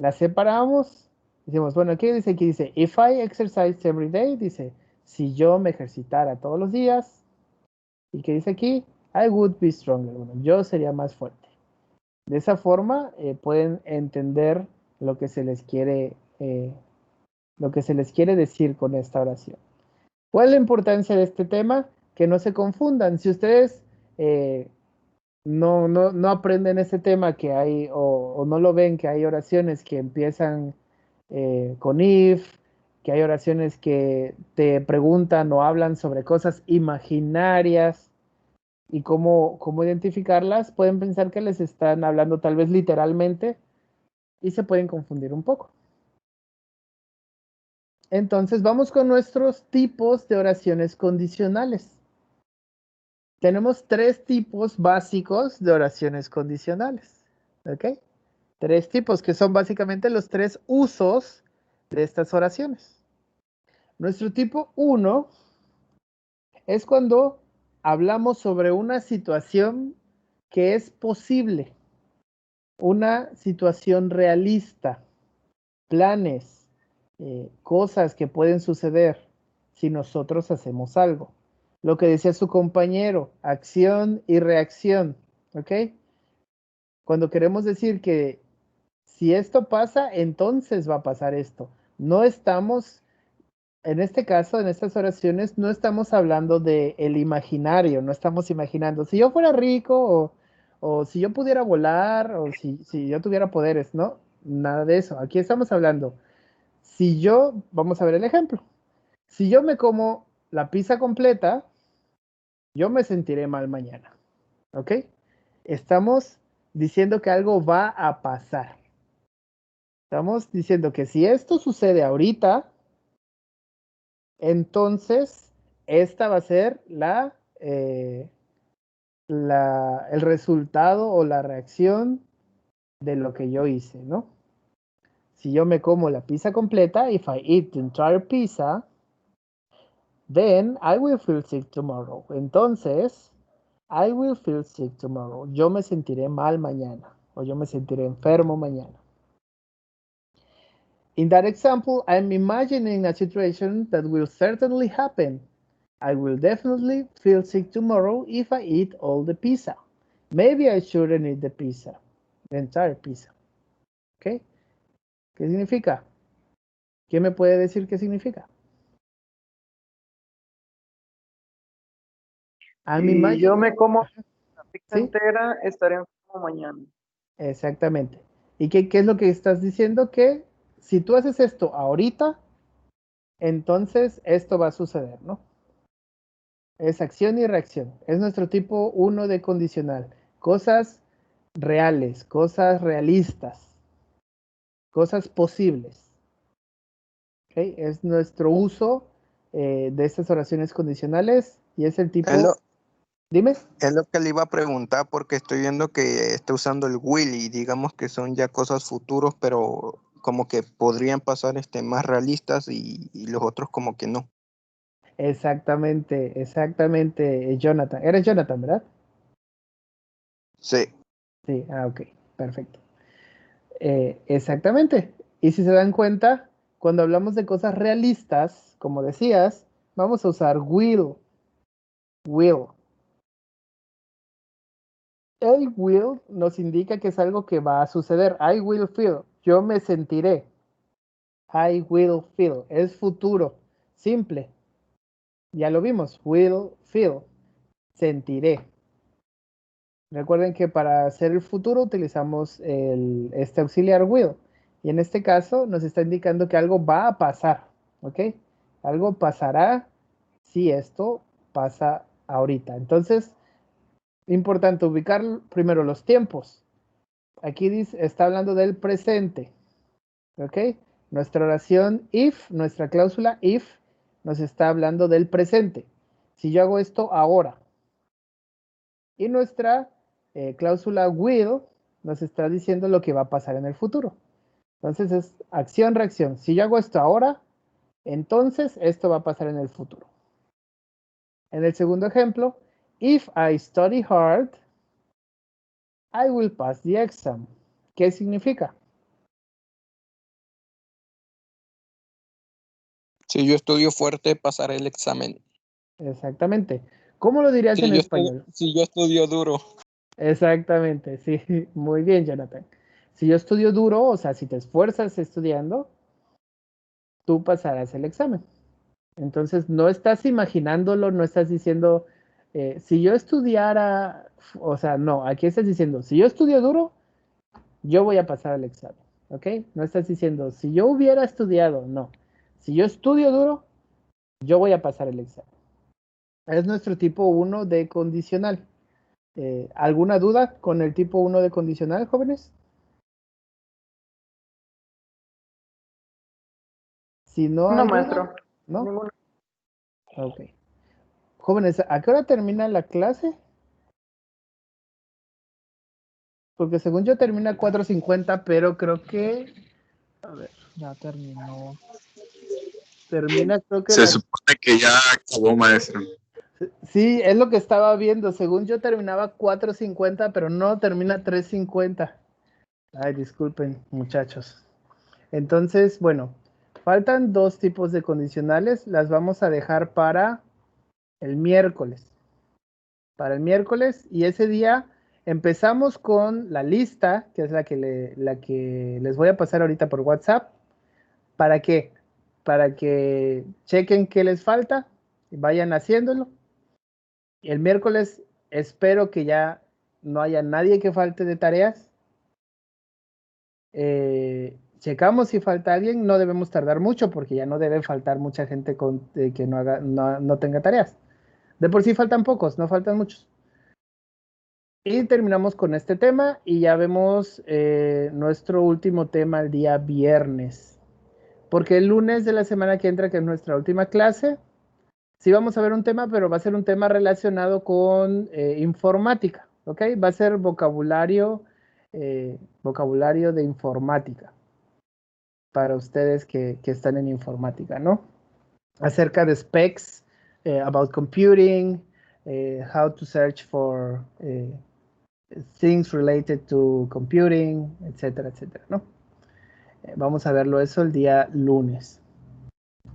Speaker 1: La separamos, decimos, bueno, ¿qué dice? Aquí dice, if I exercise every day, dice, si yo me ejercitara todos los días. ¿Y qué dice aquí? I would be stronger. Bueno, yo sería más fuerte. De esa forma pueden entender lo que se les quiere decir con esta oración. ¿Cuál es la importancia de este tema? Que no se confundan. Si ustedes no aprenden este tema que hay o no lo ven, que hay oraciones que empiezan con if, que hay oraciones que te preguntan o hablan sobre cosas imaginarias y cómo identificarlas, pueden pensar que les están hablando tal vez literalmente y se pueden confundir un poco. Entonces vamos con nuestros tipos de oraciones condicionales. Tenemos 3 tipos básicos de oraciones condicionales. ¿Ok? 3 tipos que son básicamente los 3 usos de estas oraciones. Nuestro tipo 1 es cuando hablamos sobre una situación que es posible, una situación realista, planes, cosas que pueden suceder si nosotros hacemos algo. Lo que decía su compañero, acción y reacción, ¿ok? Cuando queremos decir que si esto pasa, entonces va a pasar esto. No estamos, en este caso, en estas oraciones, no estamos hablando de el imaginario, no estamos imaginando, si yo fuera rico o si yo pudiera volar o si yo tuviera poderes, ¿no? Nada de eso. Aquí estamos hablando, si yo, vamos a ver el ejemplo, si yo me como la pizza completa, yo me sentiré mal mañana, ¿ok? Estamos diciendo que algo va a pasar. Estamos diciendo que si esto sucede ahorita, entonces esta va a ser el resultado o la reacción de lo que yo hice, ¿no? Si yo me como la pizza completa, if I eat the entire pizza, then I will feel sick tomorrow. Entonces, I will feel sick tomorrow. Yo me sentiré mal mañana o yo me sentiré enfermo mañana. In that example, I'm imagining a situation that will certainly happen. I will definitely feel sick tomorrow if I eat all the pizza. Maybe I shouldn't eat the pizza, the entire pizza. ¿Ok? ¿Qué significa? ¿Quién me puede decir qué significa?
Speaker 2: Si yo me como la pizza
Speaker 1: ¿Sí?
Speaker 2: entera, estaré enfermo mañana.
Speaker 1: Exactamente. ¿Y qué es lo que estás diciendo? Que si tú haces esto ahorita, entonces esto va a suceder, ¿no? Es acción y reacción. Es nuestro tipo 1 de condicional. Cosas reales, cosas realistas, cosas posibles. ¿Okay? Es nuestro uso de estas oraciones condicionales y es el tipo...
Speaker 4: Es lo,
Speaker 1: Dime.
Speaker 4: es lo que le iba a preguntar porque estoy viendo que está usando el will y digamos que son ya cosas futuros, pero como que podrían pasar más realistas y los otros como que no.
Speaker 1: Exactamente, exactamente, Jonathan. Eres Jonathan, ¿verdad?
Speaker 4: Sí.
Speaker 1: Sí, ok, perfecto. Exactamente. Y si se dan cuenta, cuando hablamos de cosas realistas, como decías, vamos a usar will. Will. El will nos indica que es algo que va a suceder. I will feel. Yo me sentiré. I will feel. Es futuro. Simple. Ya lo vimos. Will feel. Sentiré. Recuerden que para hacer el futuro utilizamos este auxiliar will. Y en este caso nos está indicando que algo va a pasar. ¿Ok? Algo pasará si esto pasa ahorita. Entonces, importante ubicar primero los tiempos. Aquí está hablando del presente. ¿Ok? Nuestra oración if, nuestra cláusula if, nos está hablando del presente. Si yo hago esto ahora. Y nuestra cláusula will nos está diciendo lo que va a pasar en el futuro. Entonces es acción-reacción. Si yo hago esto ahora, entonces esto va a pasar en el futuro. En el segundo ejemplo, if I study hard, I will pass the exam. ¿Qué significa?
Speaker 4: Si yo estudio fuerte, pasaré el examen.
Speaker 1: Exactamente. ¿Cómo lo dirías en español?
Speaker 4: Si yo estudio duro.
Speaker 1: Exactamente, sí. Muy bien, Jonathan. Si yo estudio duro, o sea, si te esfuerzas estudiando, tú pasarás el examen. Entonces, no estás imaginándolo, no estás diciendo, si yo estudiara, o sea, no, aquí estás diciendo, si yo estudio duro, yo voy a pasar el examen, ¿ok? No estás diciendo, si yo hubiera estudiado, no. Si yo estudio duro, yo voy a pasar el examen. Es nuestro tipo 1 de condicional. ¿Alguna duda con el tipo 1 de condicional, jóvenes? Si no
Speaker 2: No,
Speaker 1: hay
Speaker 2: maestro.
Speaker 1: duda, ¿no?
Speaker 2: Ninguno.
Speaker 1: Ok. Jóvenes, ¿a qué hora termina la clase? Porque según yo termina 4:50, pero creo que... A ver, ya terminó. Termina creo que
Speaker 7: Se supone que ya acabó, maestro.
Speaker 1: Sí, es lo que estaba viendo. Según yo terminaba 4:50, pero no, termina 3:50. Ay, disculpen, muchachos. Entonces, bueno, faltan 2 tipos de condicionales. Las vamos a dejar para el miércoles. Para el miércoles y ese día empezamos con la lista, que es la que les voy a pasar ahorita por WhatsApp. ¿Para qué? Para que chequen qué les falta y vayan haciéndolo. El miércoles espero que ya no haya nadie que falte de tareas. Checamos si falta alguien, no debemos tardar mucho porque ya no debe faltar mucha gente que no tenga tareas. De por sí faltan pocos, no faltan muchos. Y terminamos con este tema y ya vemos nuestro último tema el día viernes. Porque el lunes de la semana que entra, que es nuestra última clase, Sí vamos a ver un tema, pero va a ser un tema relacionado con informática, ¿ok? Va a ser vocabulario de informática para ustedes que están en informática, ¿no? Acerca de specs, about computing, how to search for things related to computing, etcétera, etcétera, ¿no? Vamos a verlo eso el día lunes.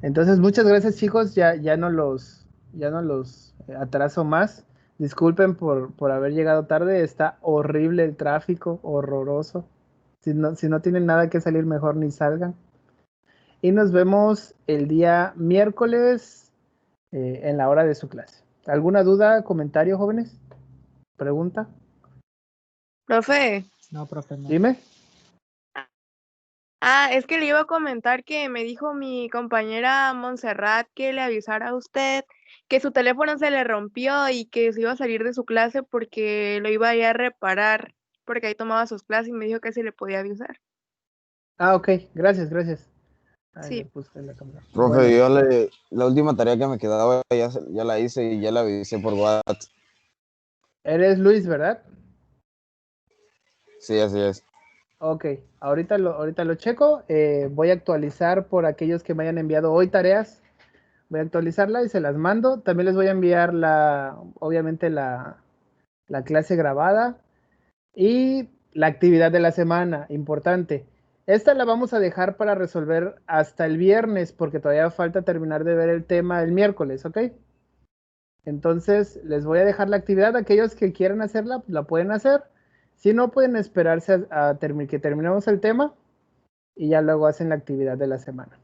Speaker 1: Entonces, muchas gracias, chicos. Ya no los atraso más. Disculpen por haber llegado tarde. Está horrible el tráfico, horroroso. Si no tienen nada que salir, mejor ni salgan. Y nos vemos el día miércoles en la hora de su clase. ¿Alguna duda, comentario, jóvenes? ¿Pregunta?
Speaker 3: Profe.
Speaker 8: No, profe, no.
Speaker 1: Dime.
Speaker 3: Es que le iba a comentar que me dijo mi compañera Montserrat que le avisara a usted que su teléfono se le rompió y que se iba a salir de su clase porque lo iba a ir a reparar, porque ahí tomaba sus clases y me dijo que se le podía avisar.
Speaker 1: Ok. Gracias. Ahí
Speaker 3: Sí.
Speaker 1: le puse la cámara.
Speaker 6: Profe,
Speaker 1: Bueno,
Speaker 6: la última tarea que me quedaba ya la hice y ya la avisé por WhatsApp.
Speaker 1: eres Luis, ¿verdad?
Speaker 6: Sí, así es.
Speaker 1: Ok, ahorita lo checo. Voy a actualizar por aquellos que me hayan enviado hoy tareas. Voy a actualizarla y se las mando. También les voy a enviar obviamente la clase grabada y la actividad de la semana, importante. Esta la vamos a dejar para resolver hasta el viernes porque todavía falta terminar de ver el tema el miércoles, ¿ok? Entonces les voy a dejar la actividad. Aquellos que quieran hacerla, la pueden hacer. Si no, pueden esperarse a que terminemos el tema y ya luego hacen la actividad de la semana.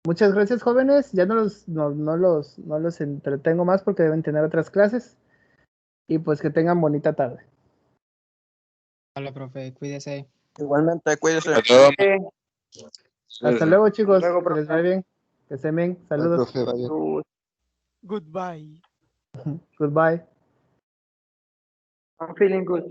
Speaker 1: Muchas gracias, jóvenes. Ya no los entretengo más porque deben tener otras clases. Y pues que tengan bonita tarde.
Speaker 8: Hola, profe, cuídese.
Speaker 4: Igualmente, cuídese.
Speaker 7: A todos.
Speaker 1: Hasta luego, chicos.
Speaker 2: luego,
Speaker 1: Que les vaya bien. Que estén bien.
Speaker 4: Bye,
Speaker 1: Saludos.
Speaker 4: profe, vaya.
Speaker 5: Goodbye.
Speaker 1: Goodbye.
Speaker 2: I'm feeling good.